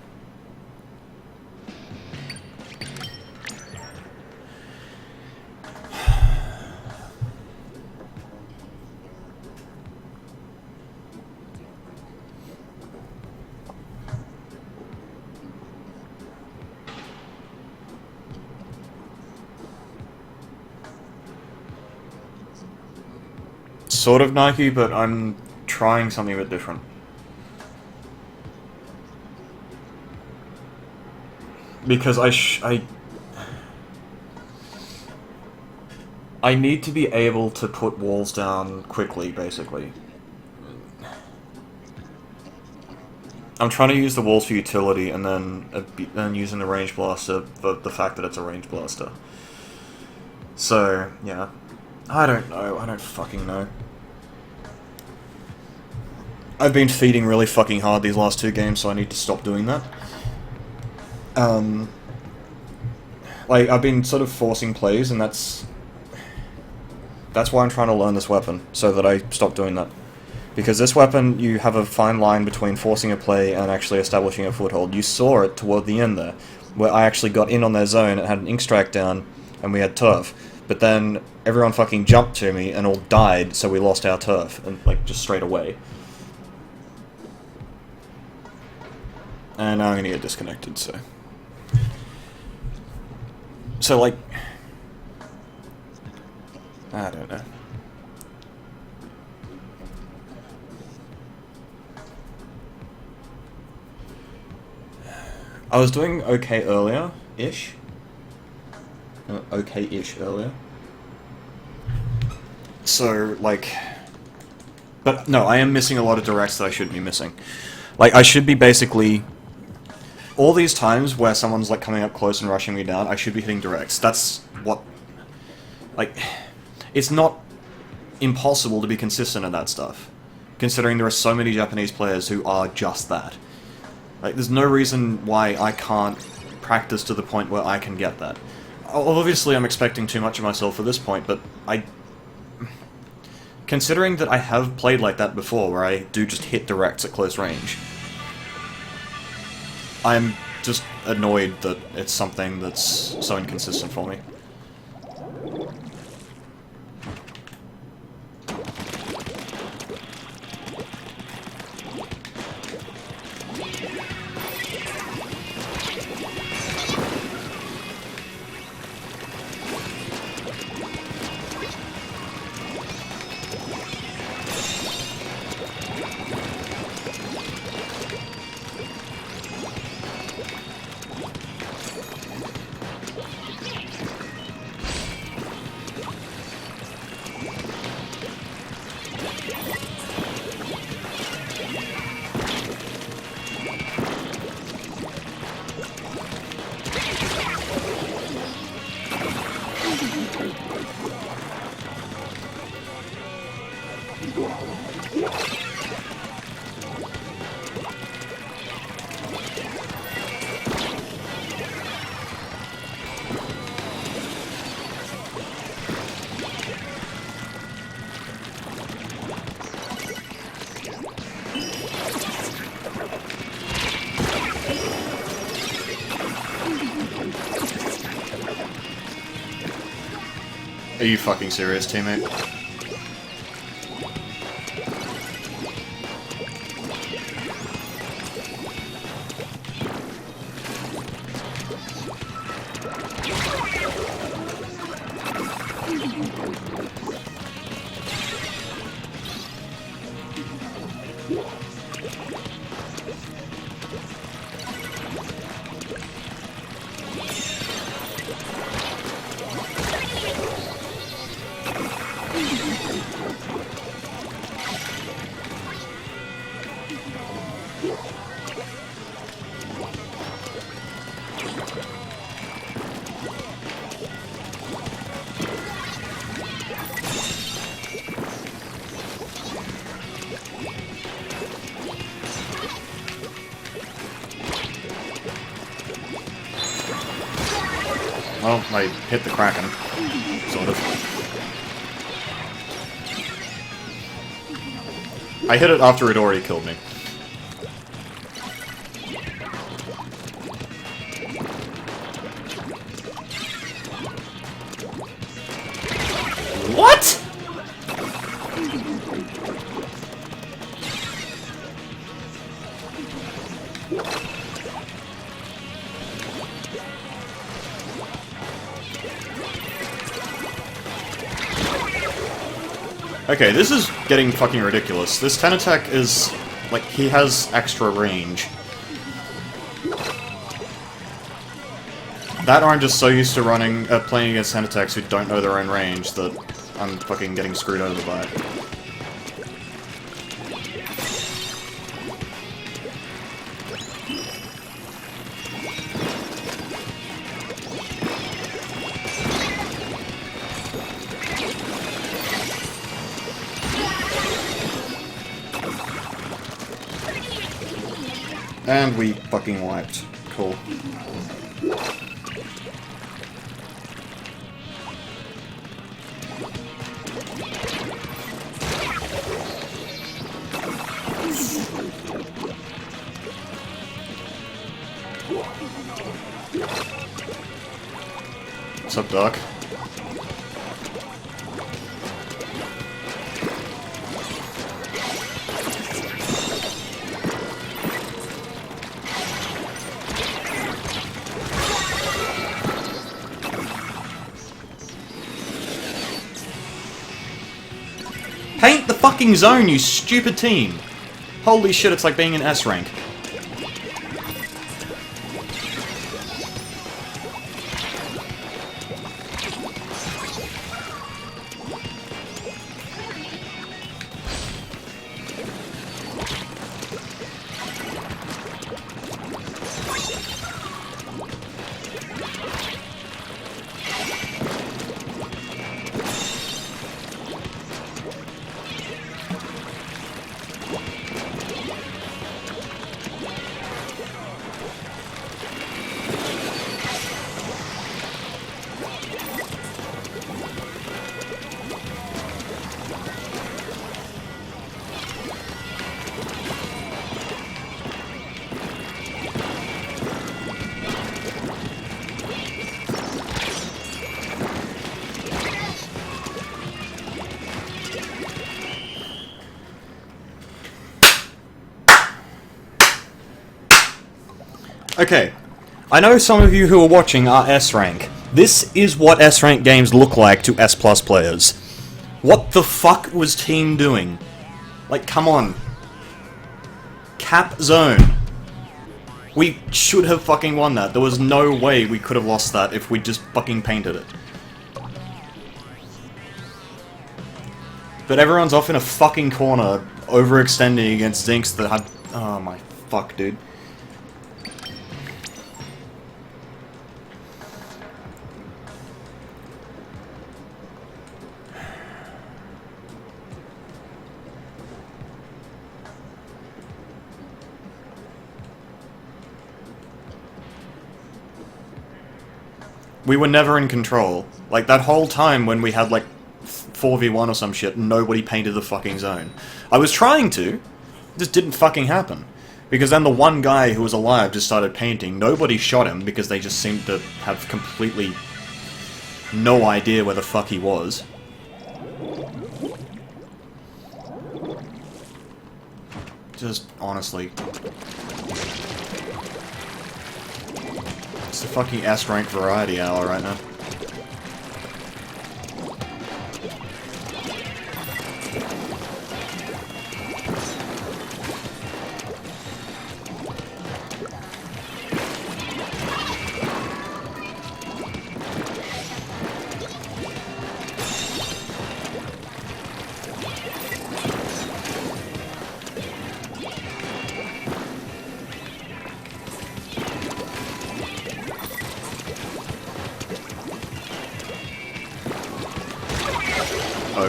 Sort of Nike, but I'm trying something a bit different. Because I need to be able to put walls down quickly, basically. I'm trying to use the walls for utility, and then using the range blaster for the fact that it's a range blaster. So, yeah. I don't know. I don't fucking know. I've been feeding really fucking hard these last two games, so I need to stop doing that. Like, I've been sort of forcing plays, and that's why I'm trying to learn this weapon, so that I stop doing that. Because this weapon, you have a fine line between forcing a play and actually establishing a foothold. You saw it toward the end there, where I actually got in on their zone and had an ink strike down, and we had turf. But then, everyone fucking jumped to me, and all died, so we lost our turf, and, like, just straight away. And now I'm gonna get disconnected, so... So, like... I don't know. I was doing okay earlier-ish. Okay-ish earlier. So, like... But, no, I am missing a lot of directs that I shouldn't be missing. Like, I should be basically... All these times where someone's, like, coming up close and rushing me down, I should be hitting directs. That's what... Like, it's not impossible to be consistent at that stuff, considering there are so many Japanese players who are just that. Like, there's no reason why I can't practice to the point where I can get that. Obviously, I'm expecting too much of myself at this point, but considering that I have played like that before, where I do just hit directs at close range, I'm just annoyed that it's something that's so inconsistent for me. Are you fucking serious, teammate? Well, I hit the Kraken. Sort of. I hit it after it already killed me. What?! Okay, this is getting fucking ridiculous. This 10 attack is... like, he has extra range. That or I'm just so used to playing against 10 attacks who don't know their own range that I'm fucking getting screwed over by it. And we fucking wiped. Cool. What's up, Doc? Paint the fucking zone, you stupid team! Holy shit, it's like being in S rank. Okay, I know some of you who are watching are S rank. This is what S rank games look like to S plus players. What the fuck was team doing? Like, come on. Cap zone. We should have fucking won that. There was no way we could have lost that if we just fucking painted it. But everyone's off in a fucking corner, overextending against Zinks that had... oh my fuck, dude. We were never in control. Like, that whole time when we had, like, 4v1 or some shit, nobody painted the fucking zone. I was trying to, it just didn't fucking happen. Because then the one guy who was alive just started painting. Nobody shot him because they just seemed to have completely no idea where the fuck he was. Just, honestly... it's the fucking S-rank variety hour right now.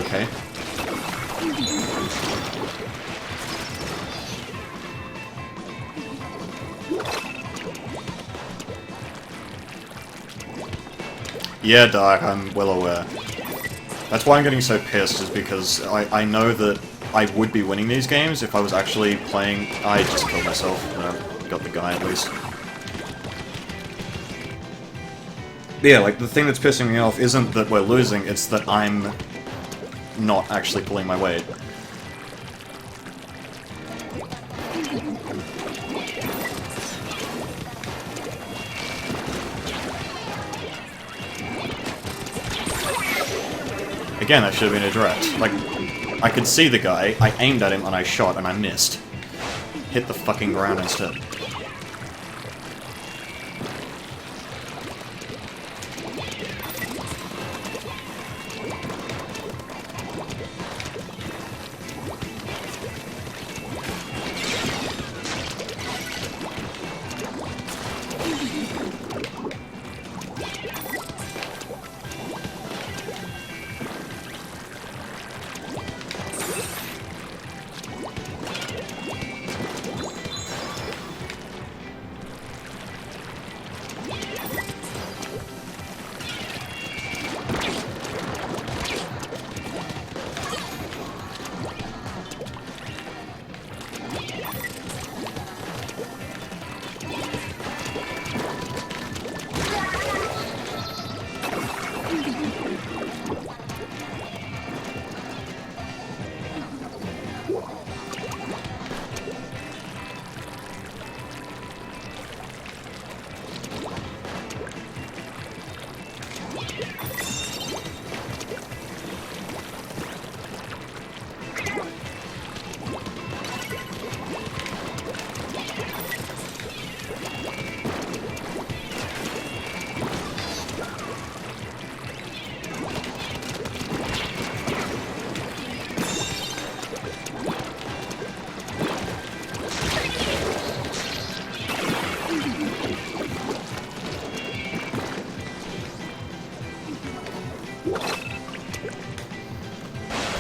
okay. Yeah, Dark, I'm well aware. That's why I'm getting so pissed, is because I know that I would be winning these games if I was actually playing... I just killed myself. Got the guy at least. Yeah, like, the thing that's pissing me off isn't that we're losing, it's that I'm not actually pulling my weight. Again, that should have been a direct. Like, I could see the guy, I aimed at him and I shot and I missed. Hit the fucking ground instead.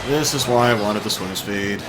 This is why I wanted the swim speed.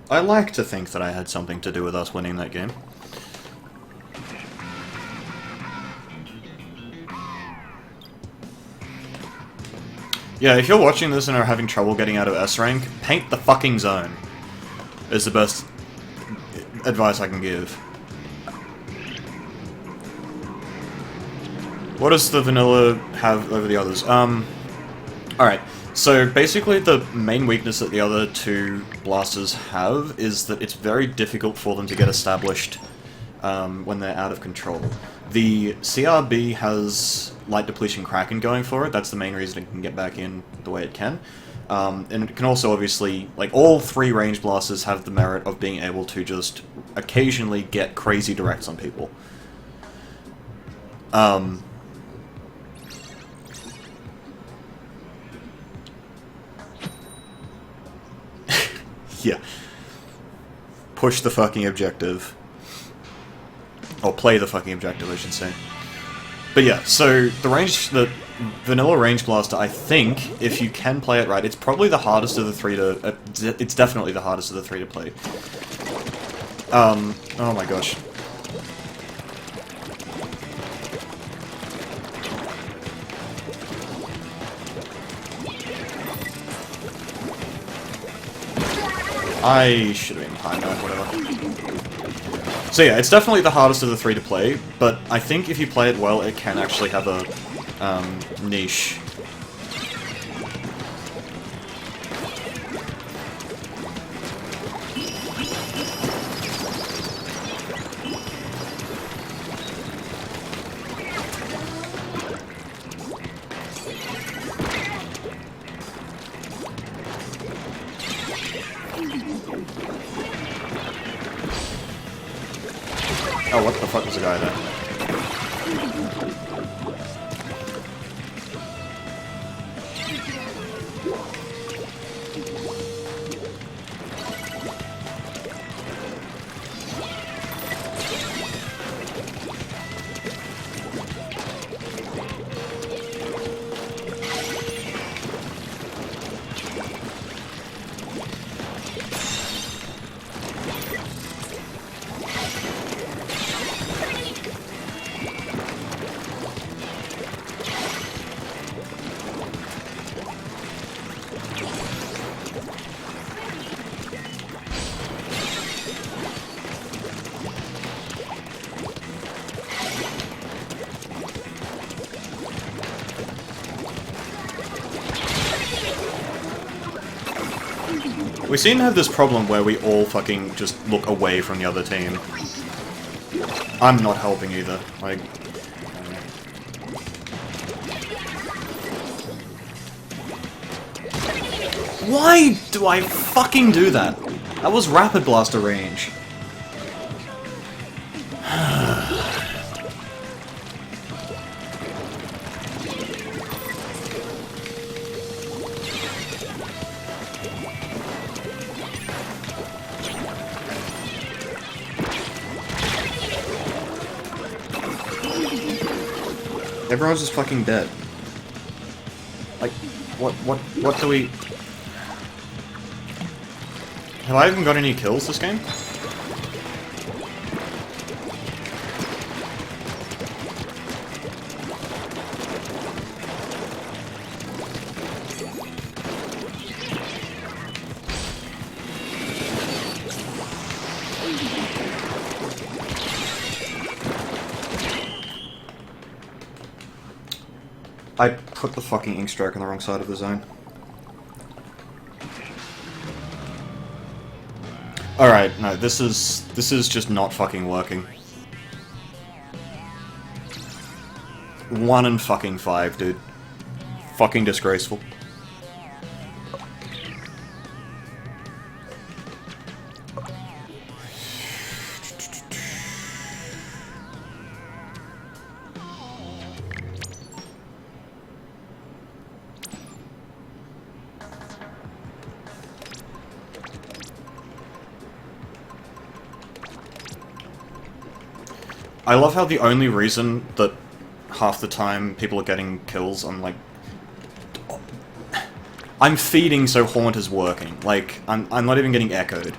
I like to think that I had something to do with us winning that game. Yeah, if you're watching this and are having trouble getting out of S rank, paint the fucking zone. Is the best advice I can give. What does the vanilla have over the others? Alright. So basically the main weakness that the other two blasters have is that it's very difficult for them to get established when they're out of control. The CRB has Light Depletion Kraken going for it, that's the main reason it can get back in the way it can. And it can also obviously, like, all three range blasters have the merit of being able to just occasionally get crazy directs on people. Yeah. Push the fucking objective. Or play the fucking objective, I should say. But yeah, so the vanilla range blaster, I think, if you can play it right, it's probably the hardest of the three to... it's definitely the hardest of the three to play. Oh my gosh. I should have been behind that, whatever. So yeah, it's definitely the hardest of the three to play, but I think if you play it well, it can actually have a niche. Oh, what the fuck was the guy there? We seem to have this problem where we all fucking just look away from the other team. I'm not helping either. Like... Why do I fucking do that? That was Rapid Blaster range. Everyone's just fucking dead. Like, what do we... Have I even got any kills this game? I put the fucking ink stroke on the wrong side of the zone. Alright, no, this is just not fucking working. 1 and fucking 5, dude. Fucking disgraceful. I love how the only reason that half the time people are getting kills, I'm feeding so Haunt is working. Like, I'm not even getting echoed.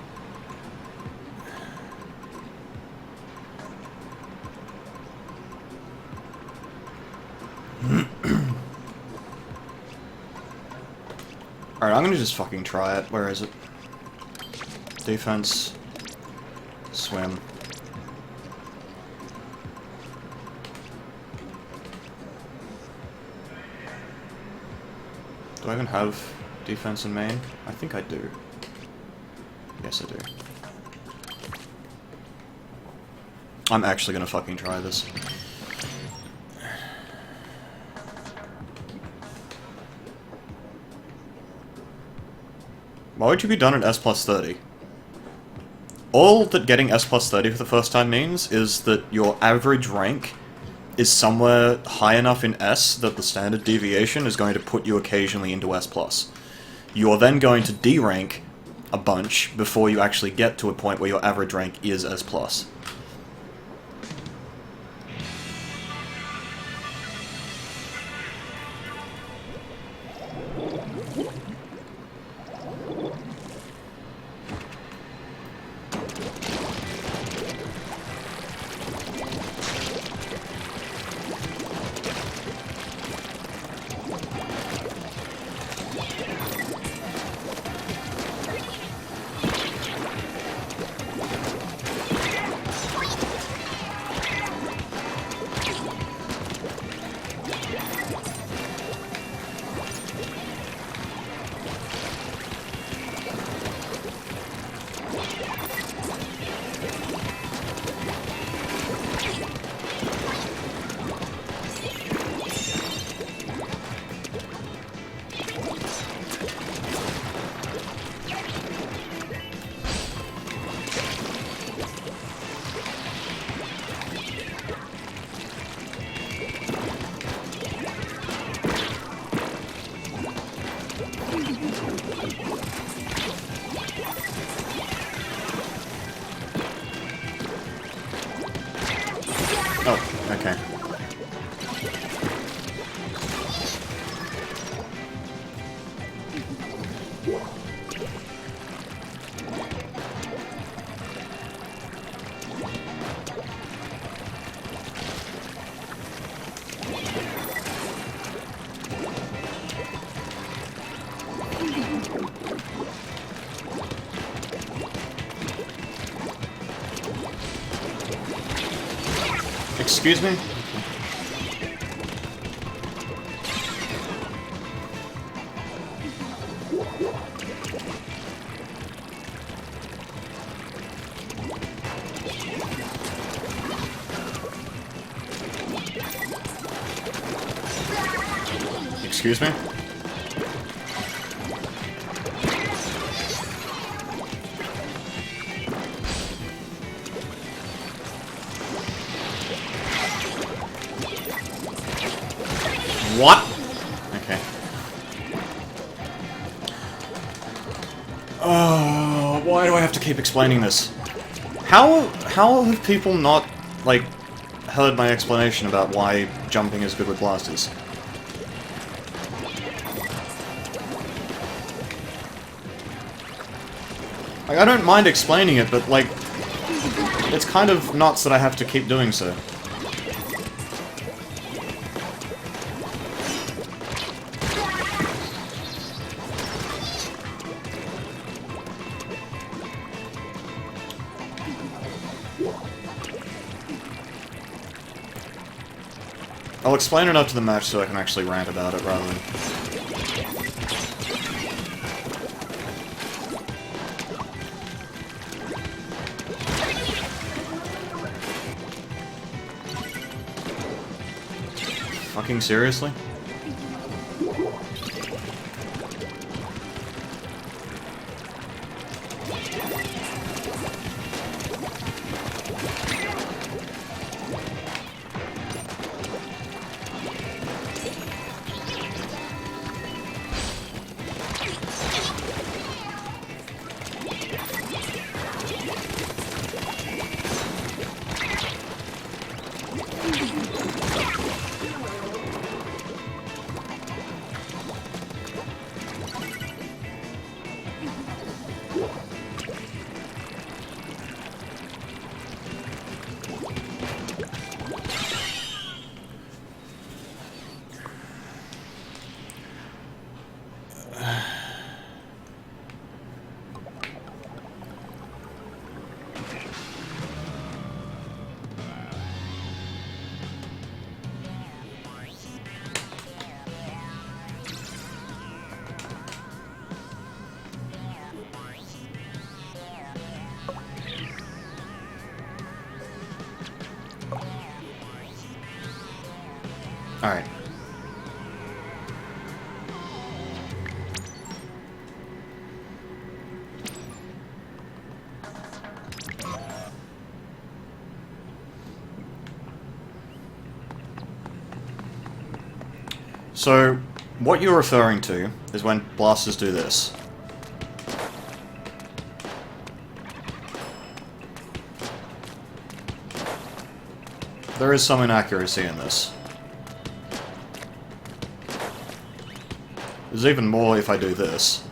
Alright, I'm gonna just fucking try it. Where is it? Defense. Swim. Do I even have defense in main? I think I do. Yes, I do. I'm actually gonna fucking try this. Why would you be done at S plus 30? All that getting S plus 30 for the first time means is that your average rank is somewhere high enough in S that the standard deviation is going to put you occasionally into S+. You're then going to D-rank a bunch before you actually get to a point where your average rank is S+. Oh, okay. Excuse me? Excuse me? What? Okay. Oh, why do I have to keep explaining this? How have people not, like, heard my explanation about why jumping is good with blasters? Like, I don't mind explaining it, but, like, it's kind of nuts that I have to keep doing so. I'll explain enough to the match so I can actually rant about it rather than... Fucking seriously? Alright. So, what you're referring to is when blasters do this. There is some inaccuracy in this. There's even more if I do this.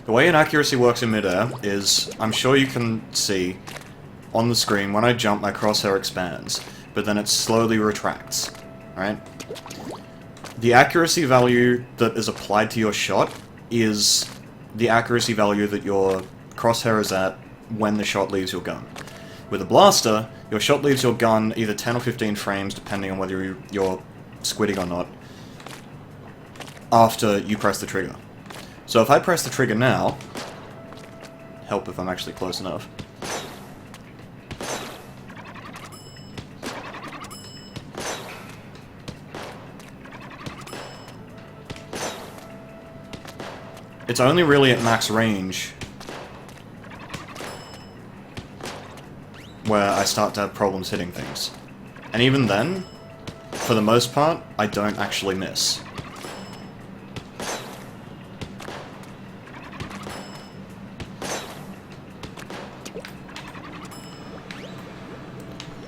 The way inaccuracy works in midair is, I'm sure you can see on the screen, when I jump my crosshair expands, but then it slowly retracts, right? The accuracy value that is applied to your shot is the accuracy value that your crosshair is at when the shot leaves your gun. With a blaster, your shot leaves your gun either 10 or 15 frames, depending on whether you're squidding or not, after you press the trigger. So if I press the trigger now, help if I'm actually close enough, it's only really at max range where I start to have problems hitting things. And even then, for the most part, I don't actually miss.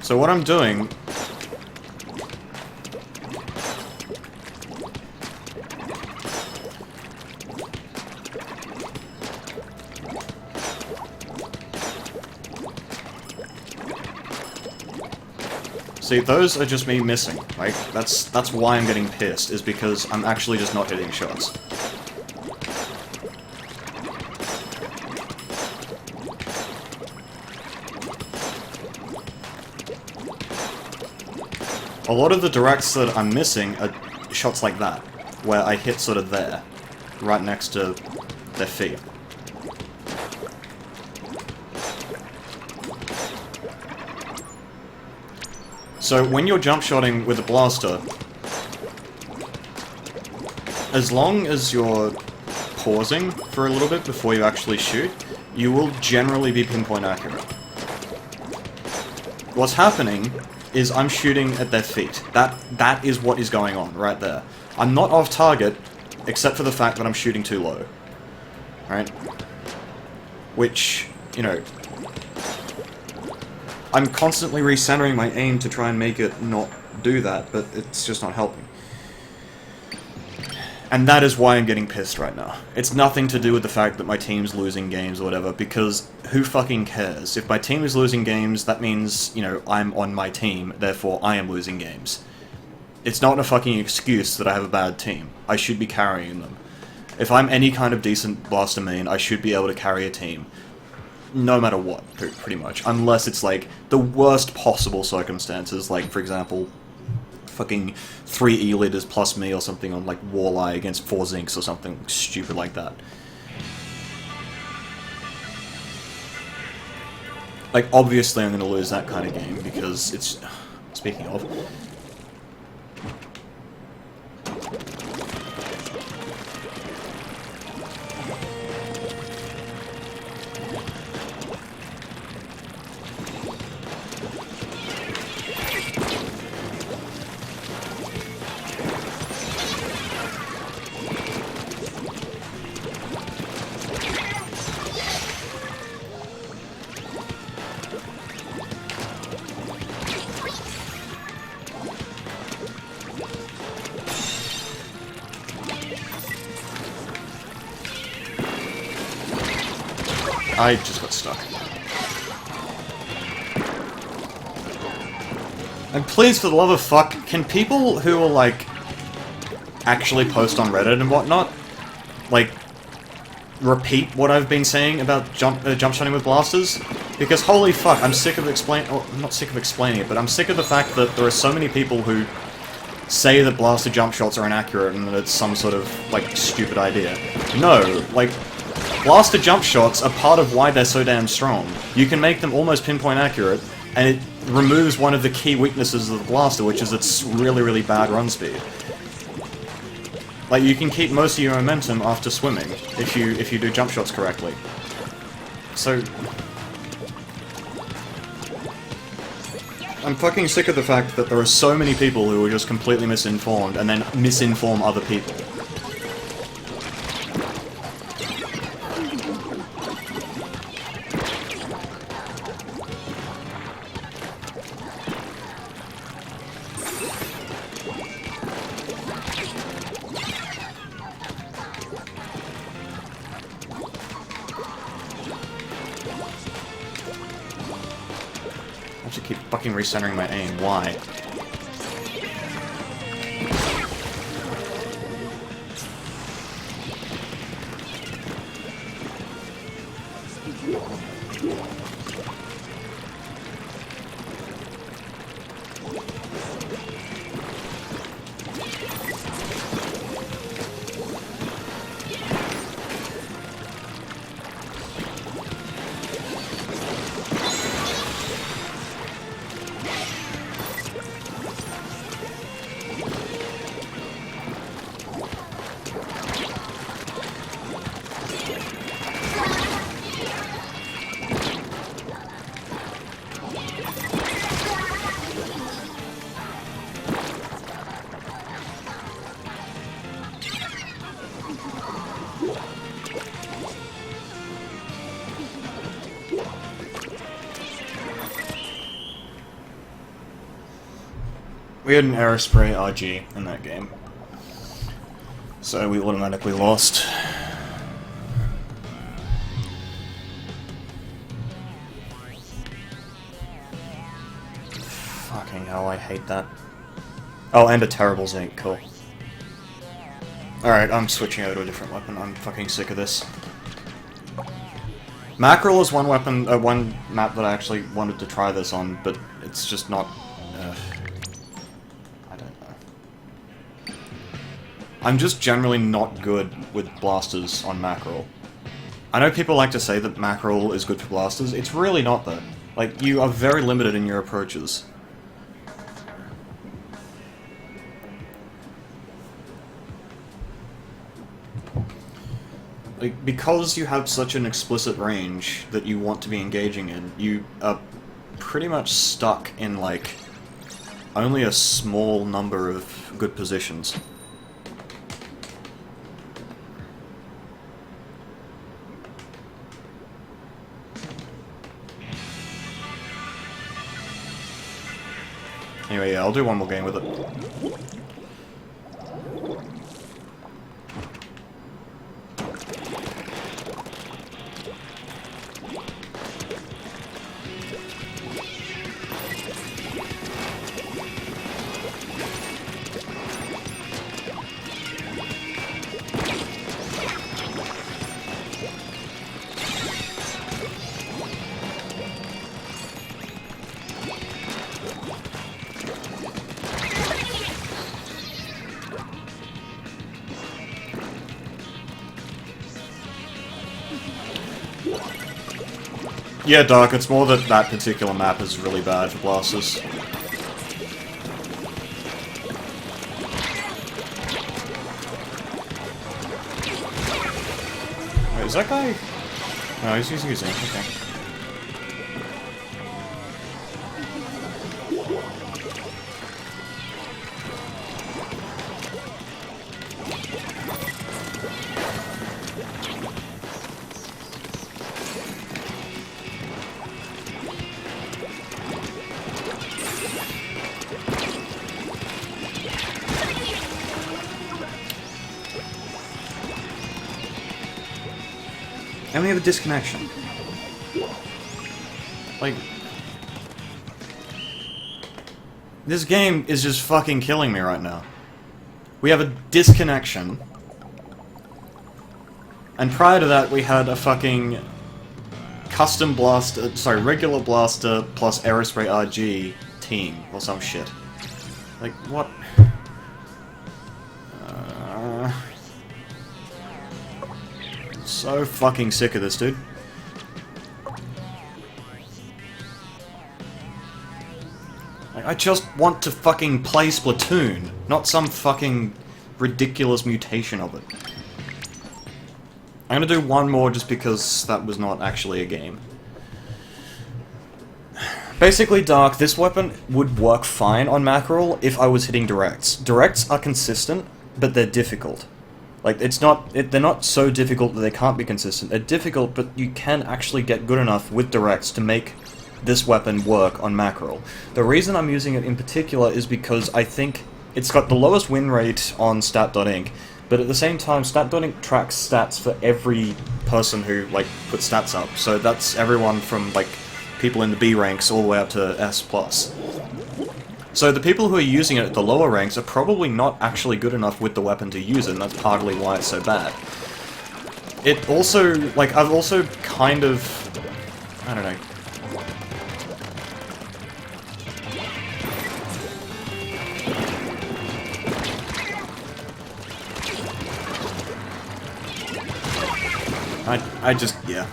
So what I'm doing... See, those are just me missing, right? That's why I'm getting pissed, is because I'm actually just not hitting shots. A lot of the directs that I'm missing are shots like that, where I hit sort of there, right next to their feet. So when you're jump shotting with a blaster, as long as you're pausing for a little bit before you actually shoot, you will generally be pinpoint accurate. What's happening is I'm shooting at their feet. That is what is going on right there. I'm not off target, except for the fact that I'm shooting too low. Right? Which, you know... I'm constantly recentering my aim to try and make it not do that, but it's just not helping. And that is why I'm getting pissed right now. It's nothing to do with the fact that my team's losing games or whatever, because who fucking cares? If my team is losing games, that means, you know, I'm on my team, therefore I am losing games. It's not a fucking excuse that I have a bad team. I should be carrying them. If I'm any kind of decent blaster main, I should be able to carry a team. No matter what, pretty much. Unless it's, like, the worst possible circumstances, like, for example, fucking 3 E-leaders plus me or something on, like, Walleye against 4 Zinks or something stupid like that. Like, obviously I'm gonna lose that kind of game, because it's... Speaking of... I just got stuck. And please, for the love of fuck, can people who are, like, actually post on Reddit and whatnot, like, repeat what I've been saying about jump shotting with blasters? Because holy fuck, I'm sick of I'm not sick of explaining it, but I'm sick of the fact that there are so many people who say that blaster jump shots are inaccurate and that it's some sort of, like, stupid idea. No, like... Blaster jump shots are part of why they're so damn strong. You can make them almost pinpoint accurate, and it removes one of the key weaknesses of the blaster, which is its really, really bad run speed. Like, you can keep most of your momentum after swimming, if you do jump shots correctly. So... I'm fucking sick of the fact that there are so many people who are just completely misinformed, and then misinform other people. I have to keep fucking recentering my aim. Why? We had an Aerospray RG in that game. So we automatically lost. Fucking hell, I hate that. Oh, and a terrible Zinc, cool. Alright, I'm switching over to a different weapon. I'm fucking sick of this. Mackerel is one weapon, one map that I actually wanted to try this on, but it's just not... I don't know. I'm just generally not good with blasters on Mackerel. I know people like to say that Mackerel is good for blasters. It's really not, though. Like, you are very limited in your approaches. Like, because you have such an explicit range that you want to be engaging in, you are pretty much stuck in, like, only a small number of good positions. Anyway, yeah, I'll do one more game with it. Yeah, Dark, it's more that that particular map is really bad for blasters. Wait, is that guy... No, he's using his ink, okay. And we have a disconnection. Like... This game is just fucking killing me right now. We have a disconnection. And prior to that, we had a fucking... custom blaster... sorry, regular blaster plus Aerospray RG team, or some shit. Like, what? So fucking sick of this, dude. Like, I just want to fucking play Splatoon, not some fucking ridiculous mutation of it. I'm gonna do one more just because that was not actually a game. Basically, Dark, this weapon would work fine on Mackerel if I was hitting directs. Directs are consistent, but they're difficult. Like, it's not... they're not so difficult that they can't be consistent. They're difficult, but you can actually get good enough with directs to make this weapon work on Mackerel. The reason I'm using it in particular is because I think it's got the lowest win rate on stat.inc, but at the same time, stat.inc tracks stats for every person who, like, puts stats up. So that's everyone from, like, people in the B ranks all the way up to S+. So the people who are using it at the lower ranks are probably not actually good enough with the weapon to use it, and that's partly why it's so bad. It also, like, I've also kind of... I don't know. I just, yeah.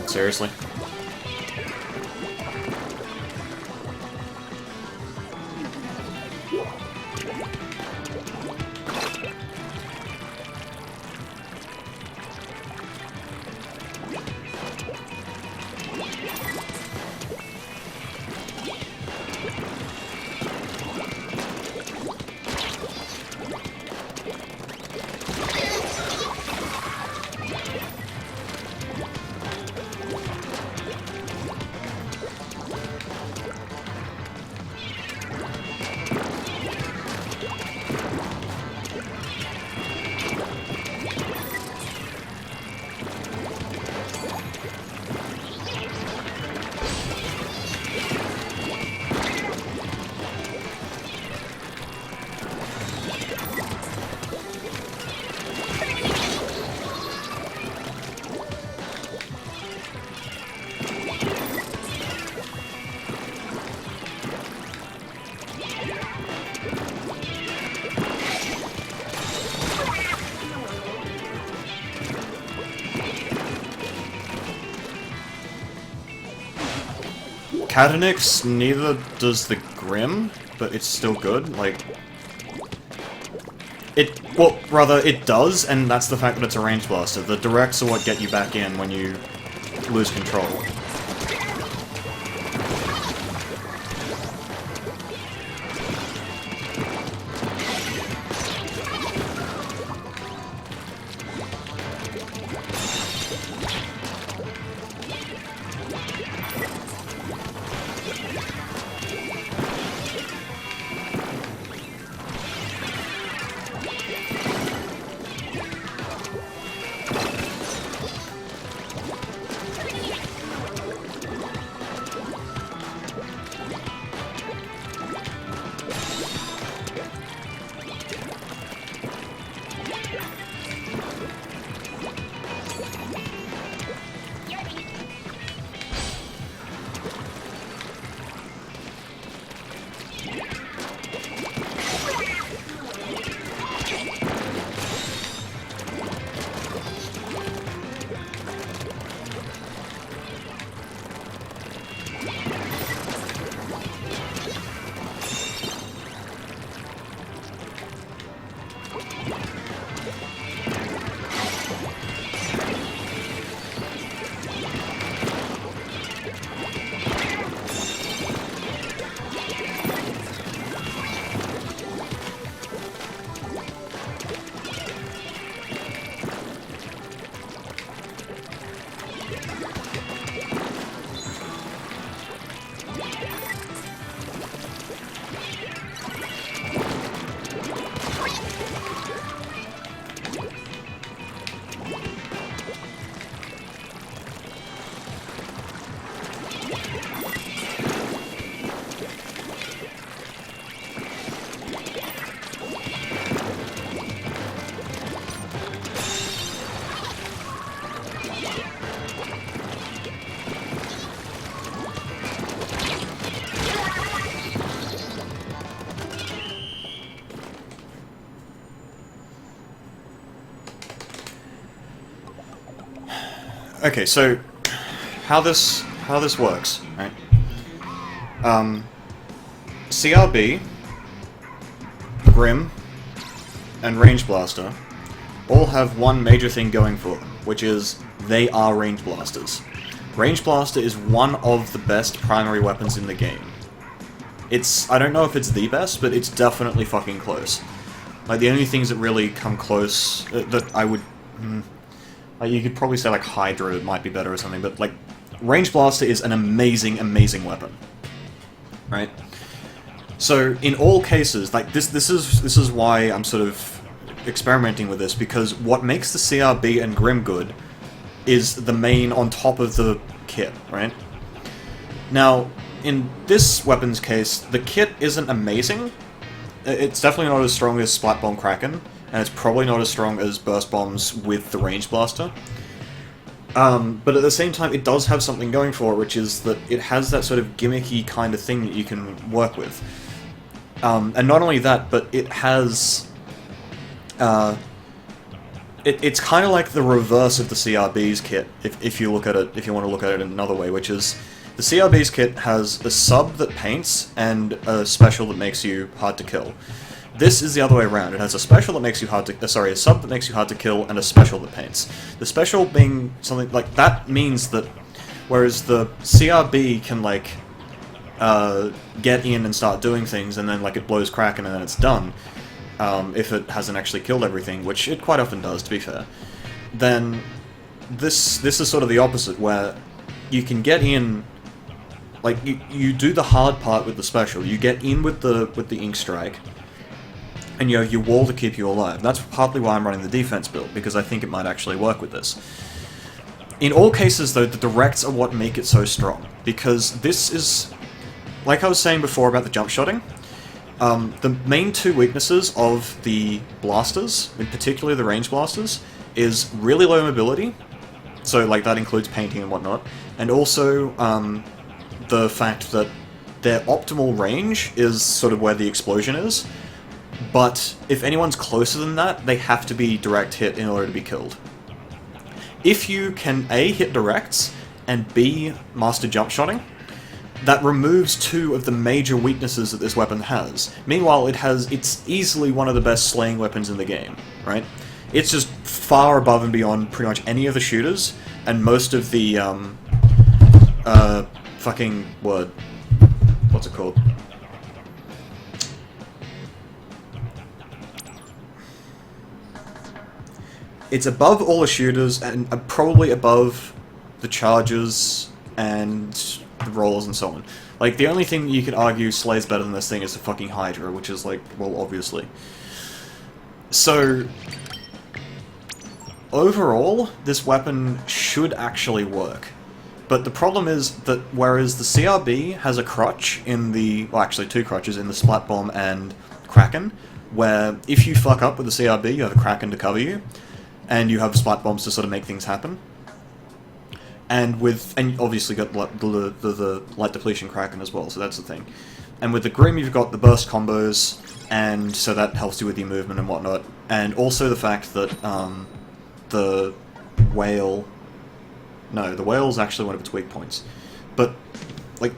Seriously? Catanix, neither does the Grim, but it's still good, like... Well, rather, it does, and that's the fact that it's a range blaster. The directs are what get you back in when you lose control. Okay, so how this works, right? CRB, Grim, and Range Blaster all have one major thing going for them, which is they are Range Blasters. Range Blaster is one of the best primary weapons in the game. I don't know if it's the best, but it's definitely fucking close. Like, the only things that really come close, that I would... like, you could probably say, like, Hydra might be better or something, but, like, Range Blaster is an amazing, amazing weapon. Right? So, in all cases, like, this is why I'm sort of experimenting with this, because what makes the CRB and Grim good is the main on top of the kit, right? Now, in this weapon's case, the kit isn't amazing. It's definitely not as strong as Splat Bomb Kraken, and it's probably not as strong as Burst Bombs with the Range Blaster. But at the same time, it does have something going for it, which is that it has that sort of gimmicky kind of thing that you can work with. And not only that, but it has... It's kind of like the reverse of the CRB's kit, if you look at it, if you want to look at it in another way, which is the CRB's kit has a sub that paints and a special that makes you hard to kill. This is the other way around. It has a special that makes you hard to... a sub that makes you hard to kill, and a special that paints. The special being something... like, that means that... whereas the CRB can, like... get in and start doing things, and then, like, it blows Kraken and then it's done. If it hasn't actually killed everything, which it quite often does, to be fair. Then... This is sort of the opposite, where you can get in... like, you do the hard part with the special. You get in with the Ink Strike, and you have your wall to keep you alive. That's partly why I'm running the defense build, because I think it might actually work with this. In all cases, though, the directs are what make it so strong, because this is... like I was saying before about the jump shotting, the main two weaknesses of the blasters, in particular the range blasters, is really low mobility, so like that includes painting and whatnot, and also the fact that their optimal range is sort of where the explosion is, but if anyone's closer than that, they have to be direct hit in order to be killed. If you can A, hit directs, and B, master jump shotting, that removes two of the major weaknesses that this weapon has. Meanwhile, it's easily one of the best slaying weapons in the game, right? It's just far above and beyond pretty much any of the shooters, and most of the, fucking word. What's it called? It's above all the shooters, and probably above the chargers and the rollers and so on. Like, the only thing you could argue slays better than this thing is the fucking Hydra, which is like, well, obviously. So, overall, this weapon should actually work. But the problem is that whereas the CRB has a crutch in the... well, actually two crutches in the Splat Bomb and Kraken, where if you fuck up with the CRB, you have a Kraken to cover you, and you have Splat Bombs to sort of make things happen. And obviously got the Light Depletion Kraken as well, so that's the thing. And with the Grim, you've got the burst combos, and so that helps you with your movement and whatnot. And also the fact that the Whale... no, the Whale's actually one of its weak points. But, like,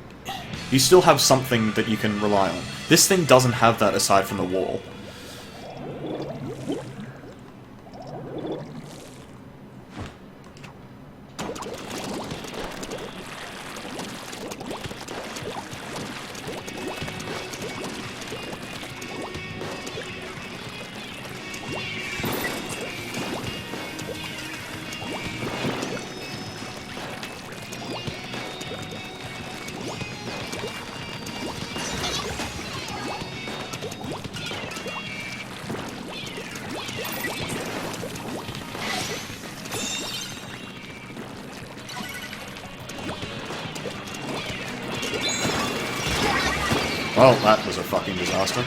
you still have something that you can rely on. This thing doesn't have that aside from the wall. Well, that was a fucking disaster.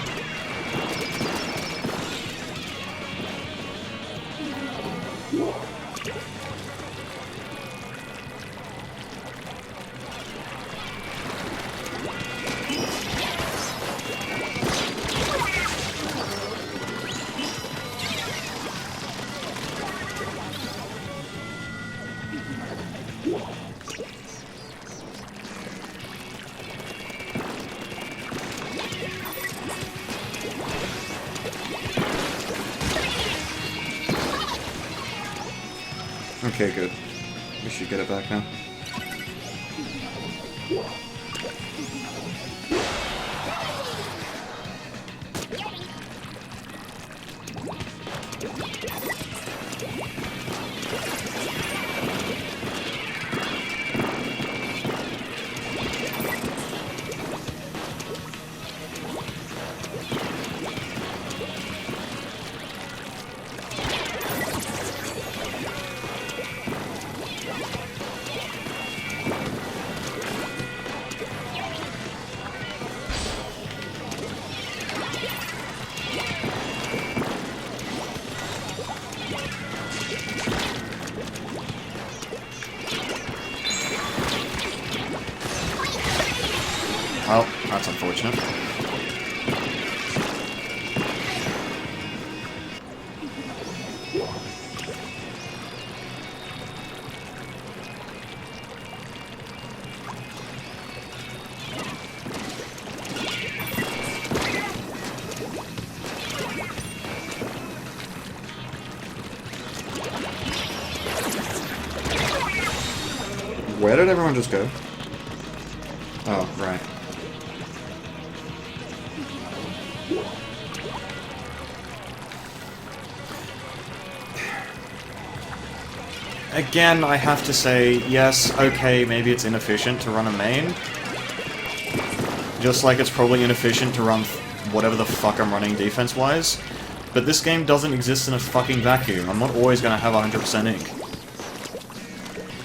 Okay, good. We should get it back now. Well, that's unfortunate. Where did everyone just go? Oh, right. Again, I have to say, yes, okay, maybe it's inefficient to run a main. Just like it's probably inefficient to run whatever the fuck I'm running defense-wise. But this game doesn't exist in a fucking vacuum. I'm not always gonna have 100% ink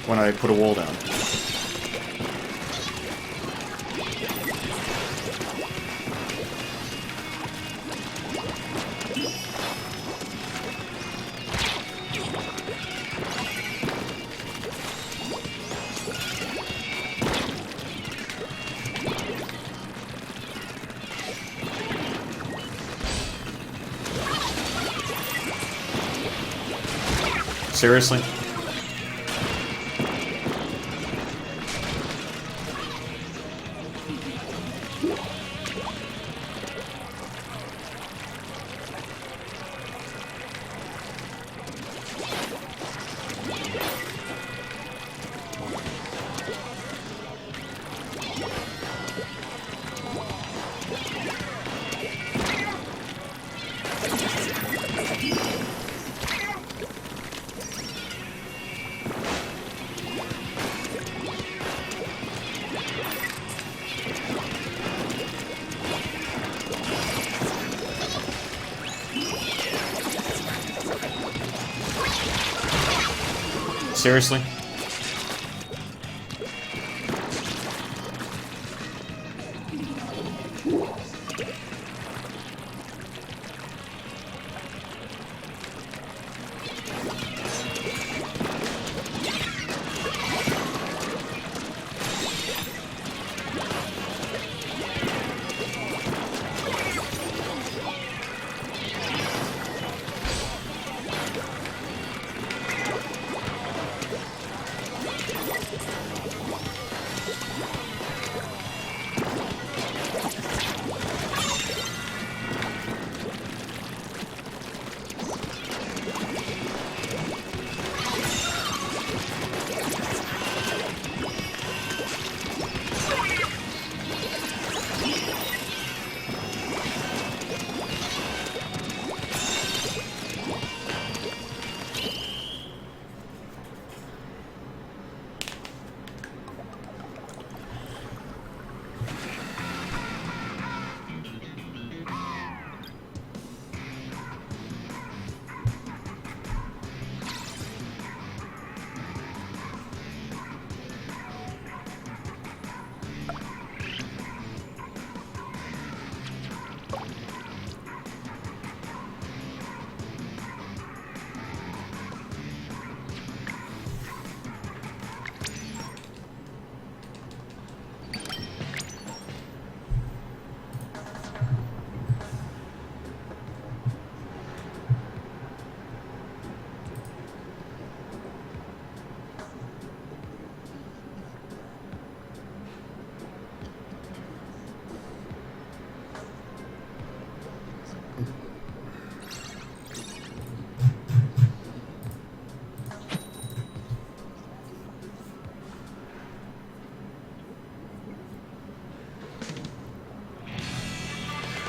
when I put a wall down. Seriously? Seriously?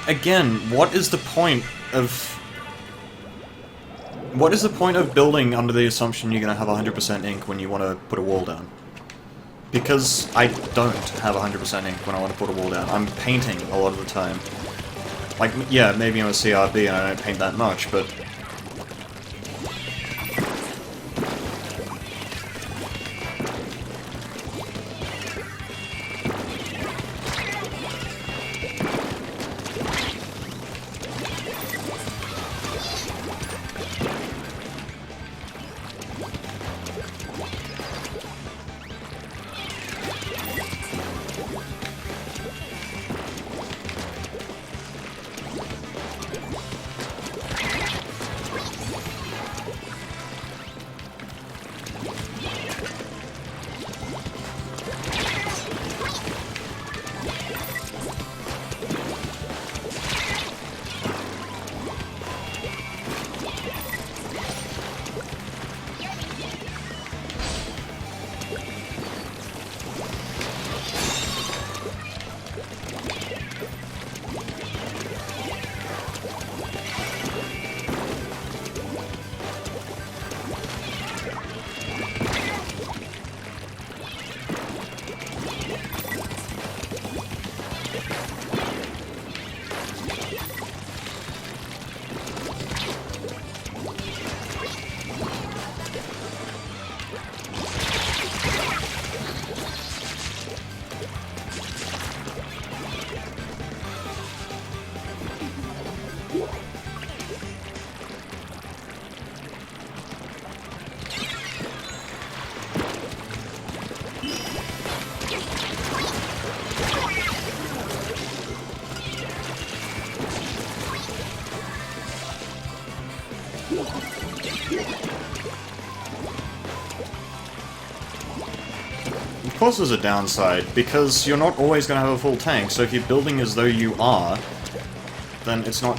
Again, what is the point of... What is the point of building under the assumption you're gonna have 100% ink when you want to put a wall down? Because I don't have 100% ink when I want to put a wall down. I'm painting a lot of the time. Like, yeah, maybe I'm a CRB and I don't paint that much, but... Of course there's a downside, because you're not always going to have a full tank, so if you're building as though you are, then it's not...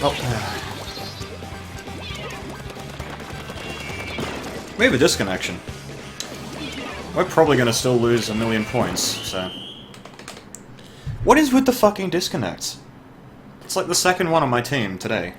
Oh. We have a disconnection. We're probably gonna still lose 1,000,000 points, so... What is with the fucking disconnects? It's like the second one on my team today.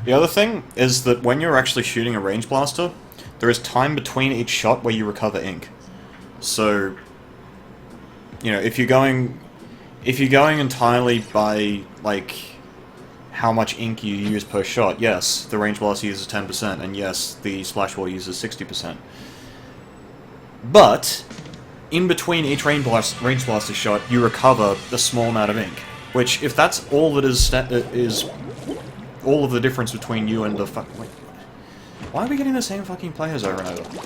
The other thing is that when you're actually shooting a range blaster, there is time between each shot where you recover ink. So, you know, if you're going entirely by, like, how much ink you use per shot, yes, the range blaster uses 10%, and yes, the splash wall uses 60%. But, in between each range blaster shot, you recover a small amount of ink. Which, if that's all that is all of the difference between you and the wait. Why are we getting the same fucking players over and over?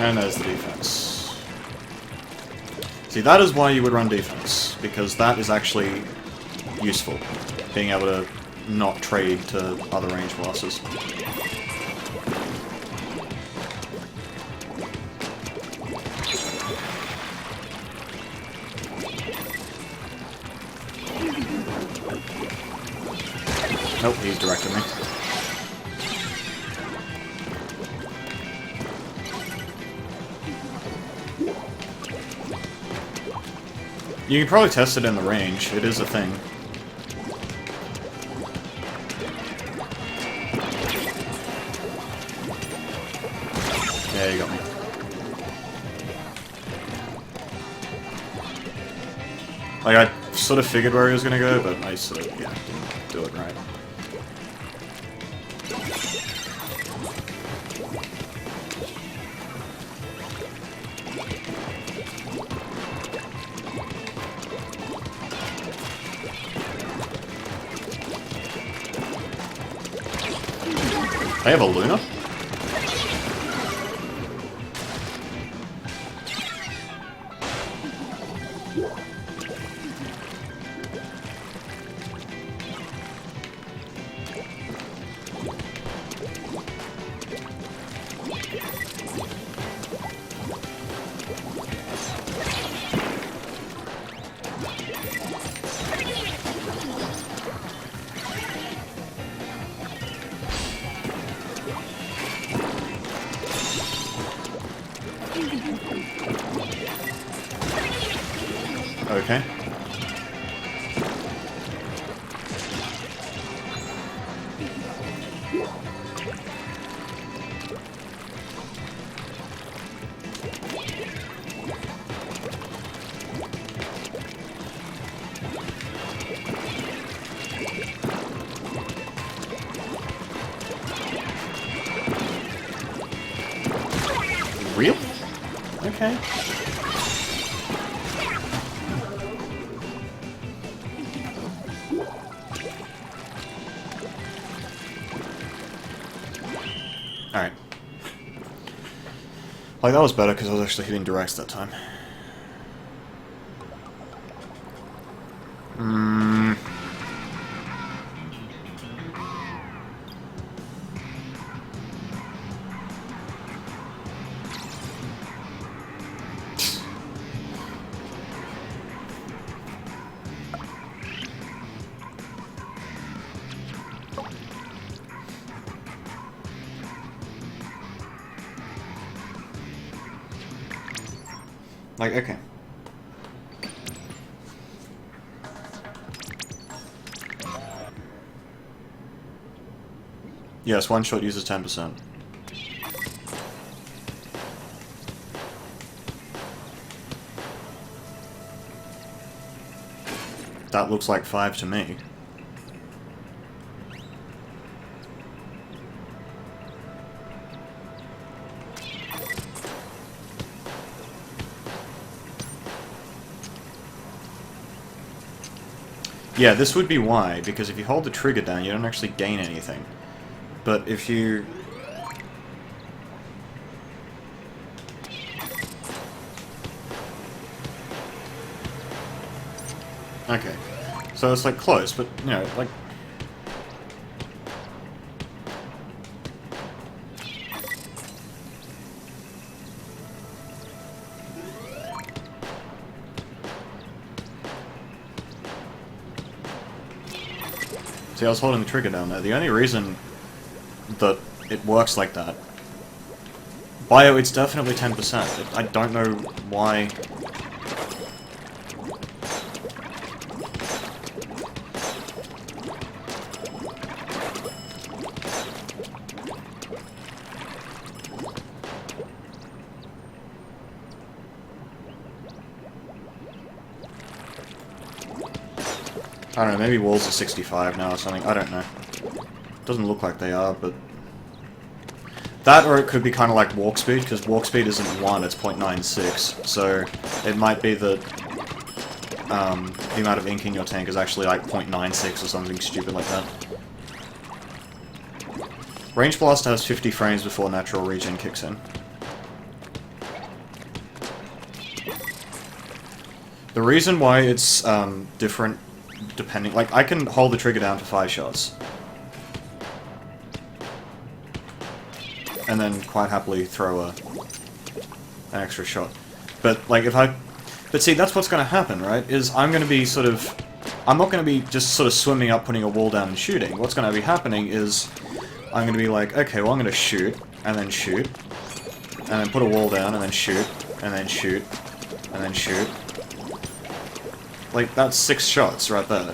And there's the defense. See, that is why you would run defense, because that is actually useful, being able to not trade to other range blasters. Nope, he's directing me. You can probably test it in the range. It is a thing. Yeah, you got me. Like, I sort of figured where he was gonna go, but I sort of, yeah, didn't do it right. I have a Luna? Okay. Real? Okay. Alright. Like, that was better because I was actually hitting directs that time. Like, okay. Yes, one shot uses 10%. That looks like 5 to me. Yeah, this would be why, because if you hold the trigger down, you don't actually gain anything. But if you... Okay. So it's like close, but, you know, like... See, I was holding the trigger down there. The only reason that it works like that... Bio, it's definitely 10%. I don't know why... I don't know, maybe walls are 65 now or something, I don't know. Doesn't look like they are, but... That, or it could be kind of like walk speed, because walk speed isn't 1, it's 0.96, so it might be that the amount of ink in your tank is actually like 0.96 or something stupid like that. Range Blast has 50 frames before natural regen kicks in. The reason why it's different depending... Like, I can hold the trigger down for 5 shots. And then quite happily throw an extra shot. But, like, if I... But see, that's what's going to happen, right? Is I'm going to be sort of... I'm not going to be just sort of swimming up, putting a wall down and shooting. What's going to be happening is I'm going to be like, okay, well I'm going to shoot, and then put a wall down, and then shoot, and then shoot, and then shoot. Like, that's 6 shots right there.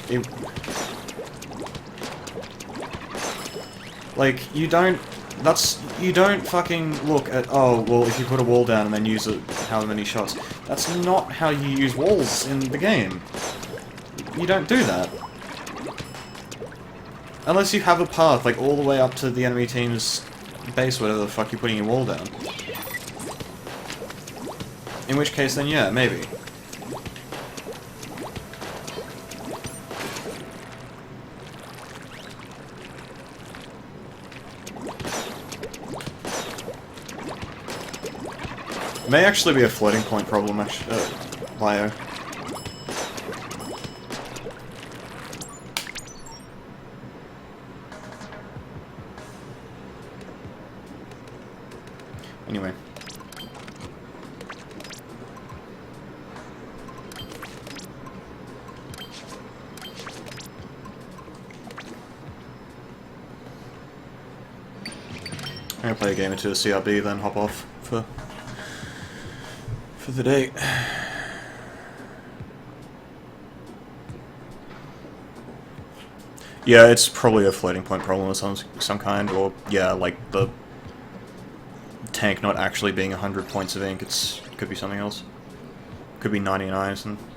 Like, you don't fucking look at, oh, well, if you put a wall down and then use it, how many shots. That's not how you use walls in the game. You don't do that. Unless you have a path, like, all the way up to the enemy team's base, whatever the fuck you're putting your wall down. In which case, then yeah, maybe. It may actually be a floating point problem, Bio. Anyway. I'm gonna play a game or two of CRB, then hop off for the day. Yeah, it's probably a floating point problem of some kind, or yeah, like the tank not actually being 100 points of ink. It could be something else. Could be 99 or something.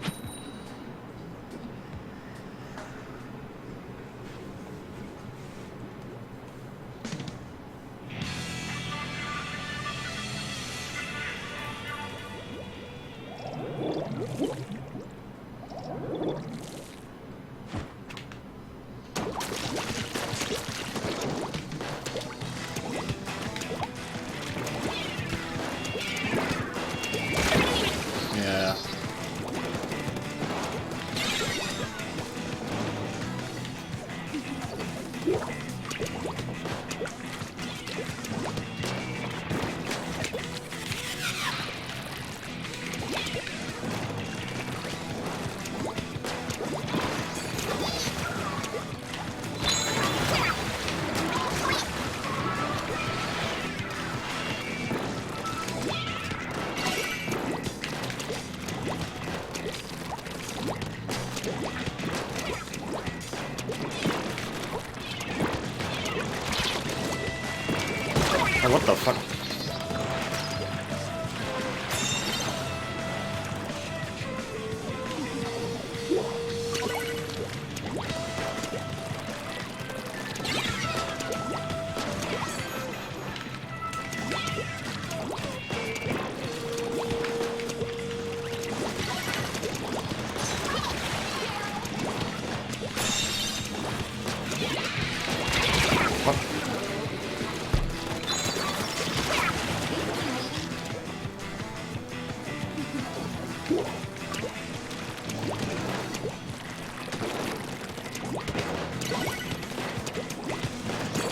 Oh, what the fuck?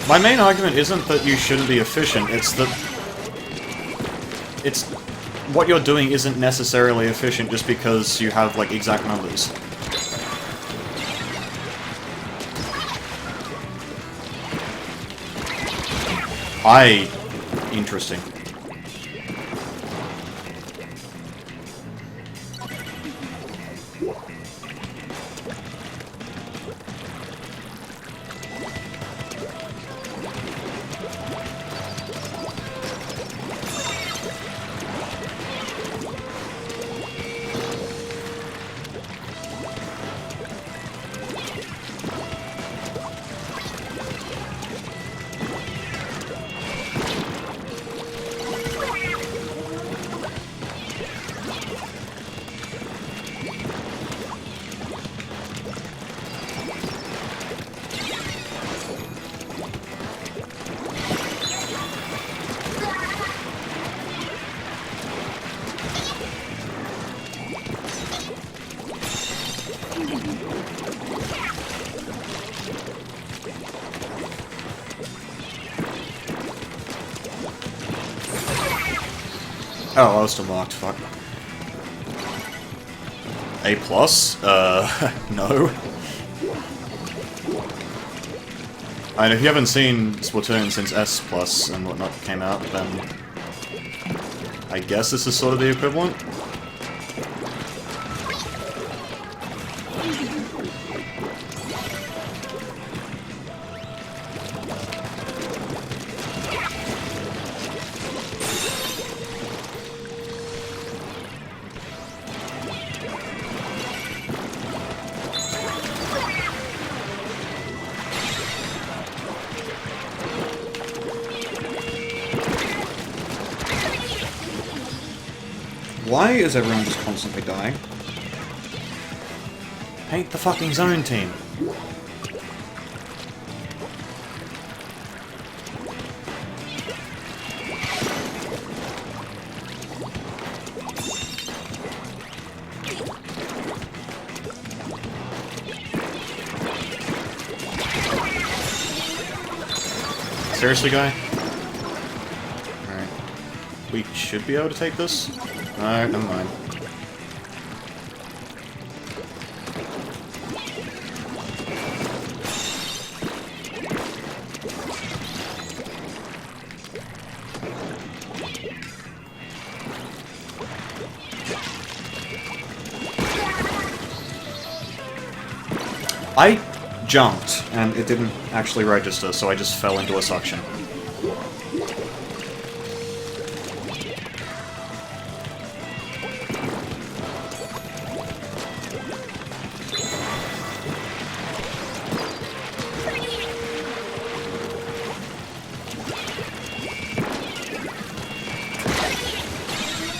My main argument isn't that you shouldn't be efficient, it's that... what you're doing isn't necessarily efficient just because you have, like, exact numbers. Interesting. Oh, I was still marked, fuck. A+? No. And if you haven't seen Splatoon since S Plus and whatnot came out, then I guess this is sort of the equivalent. Why is everyone just constantly dying? Paint the fucking zone team. Seriously, guy? Alright. We should be able to take this? Alright, never mind. I jumped, and it didn't actually register, so I just fell into a suction.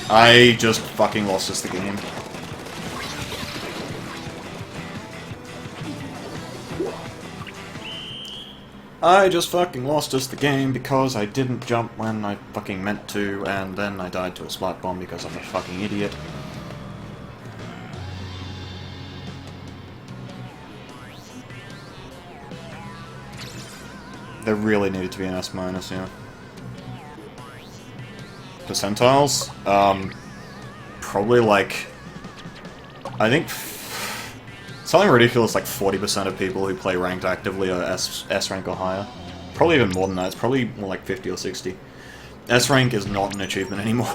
I just fucking lost us the game. I just fucking lost us the game because I didn't jump when I fucking meant to, and then I died to a splat bomb because I'm a fucking idiot. There really needed to be an S-, yeah. Percentiles? Probably like... I think... something ridiculous like 40% of people who play ranked actively are S rank or higher. Probably even more than that, it's probably more like 50 or 60. S rank is not an achievement anymore.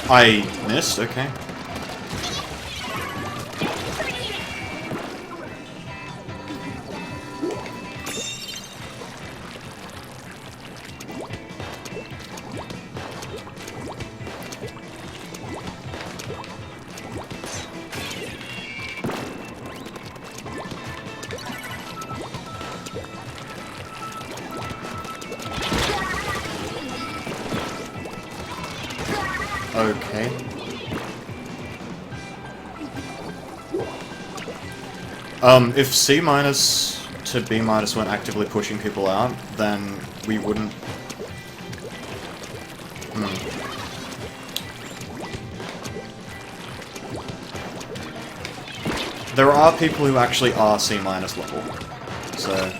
I missed? Okay. Okay. If C- to B- weren't actively pushing people out, then we wouldn't... There are people who actually are C- level, so...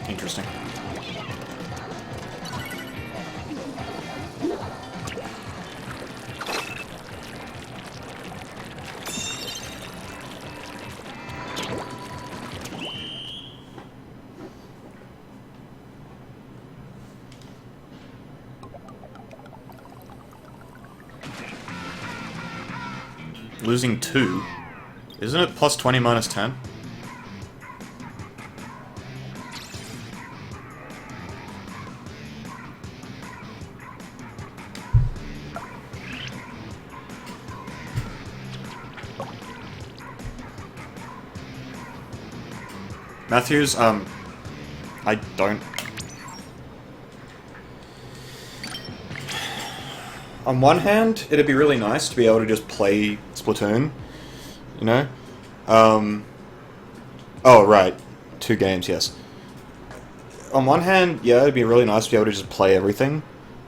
Interesting. Losing 2? Isn't it plus 20 minus 10? Matthews, I don't... On one hand, it'd be really nice to be able to just play Splatoon, you know? Oh, right. 2 games, yes. On one hand, yeah, it'd be really nice to be able to just play everything,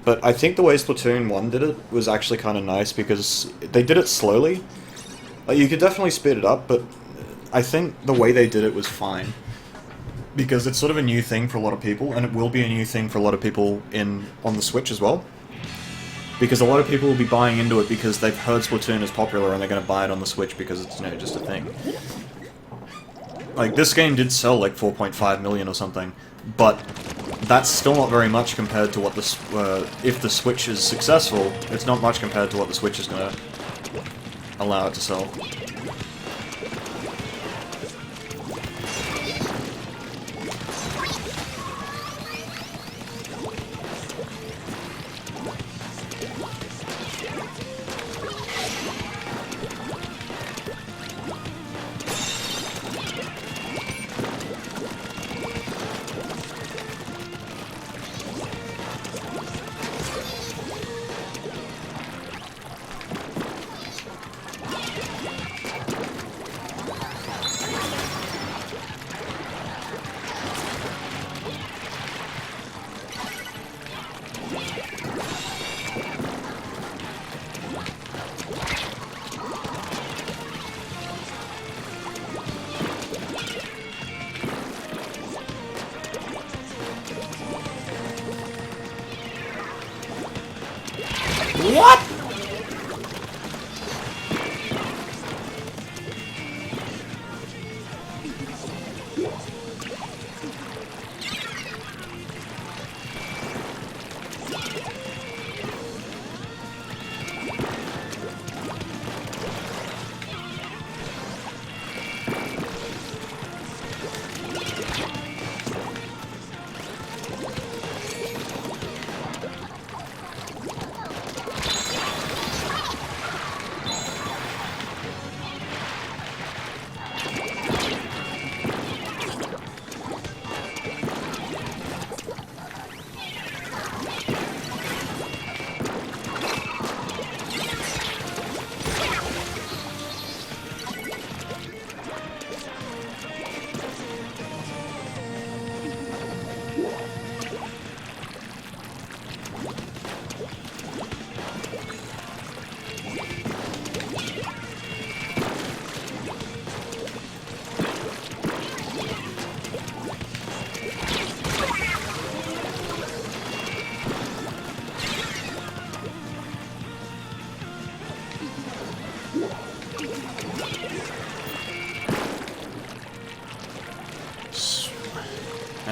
but I think the way Splatoon 1 did it was actually kind of nice because they did it slowly. Like, you could definitely speed it up, but I think the way they did it was fine. Because it's sort of a new thing for a lot of people, and it will be a new thing for a lot of people on the Switch as well. Because a lot of people will be buying into it because they've heard Splatoon is popular and they're going to buy it on the Switch because it's, you know, just a thing. Like, this game did sell like 4.5 million or something, but that's still not very much compared to what the if the Switch is successful, it's not much compared to what the Switch is going to allow it to sell.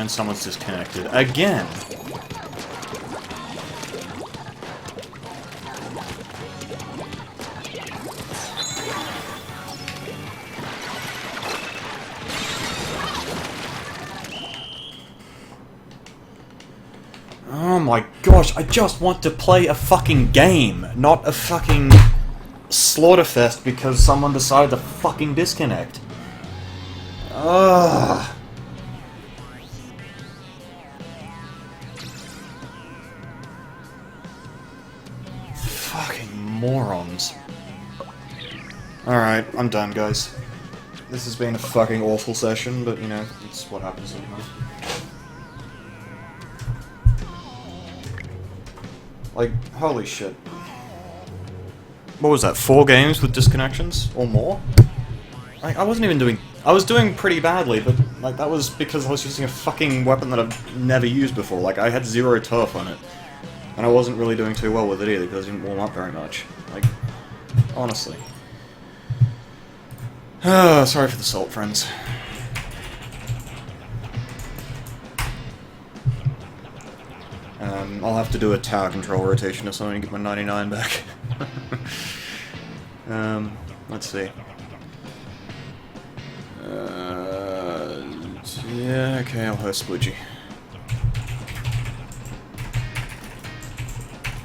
And someone's disconnected. Again! Oh my gosh, I just want to play a fucking game, not a fucking slaughterfest because someone decided to fucking disconnect. Ugh. Fucking morons. Alright, I'm done, guys. This has been a fucking awful session, but you know, it's what happens sometimes. Like, holy shit. What was that, 4 games with disconnections? Or more? Like, I wasn't even doing... I was doing pretty badly, but, like, that was because I was using a fucking weapon that I've never used before. Like, I had 0 turf on it. And I wasn't really doing too well with it either, because I didn't warm up very much. Like, honestly. Sorry for the salt, friends. I'll have to do a tower control rotation or something to get my 99 back. Let's see. Yeah, okay, I'll host Sploogie.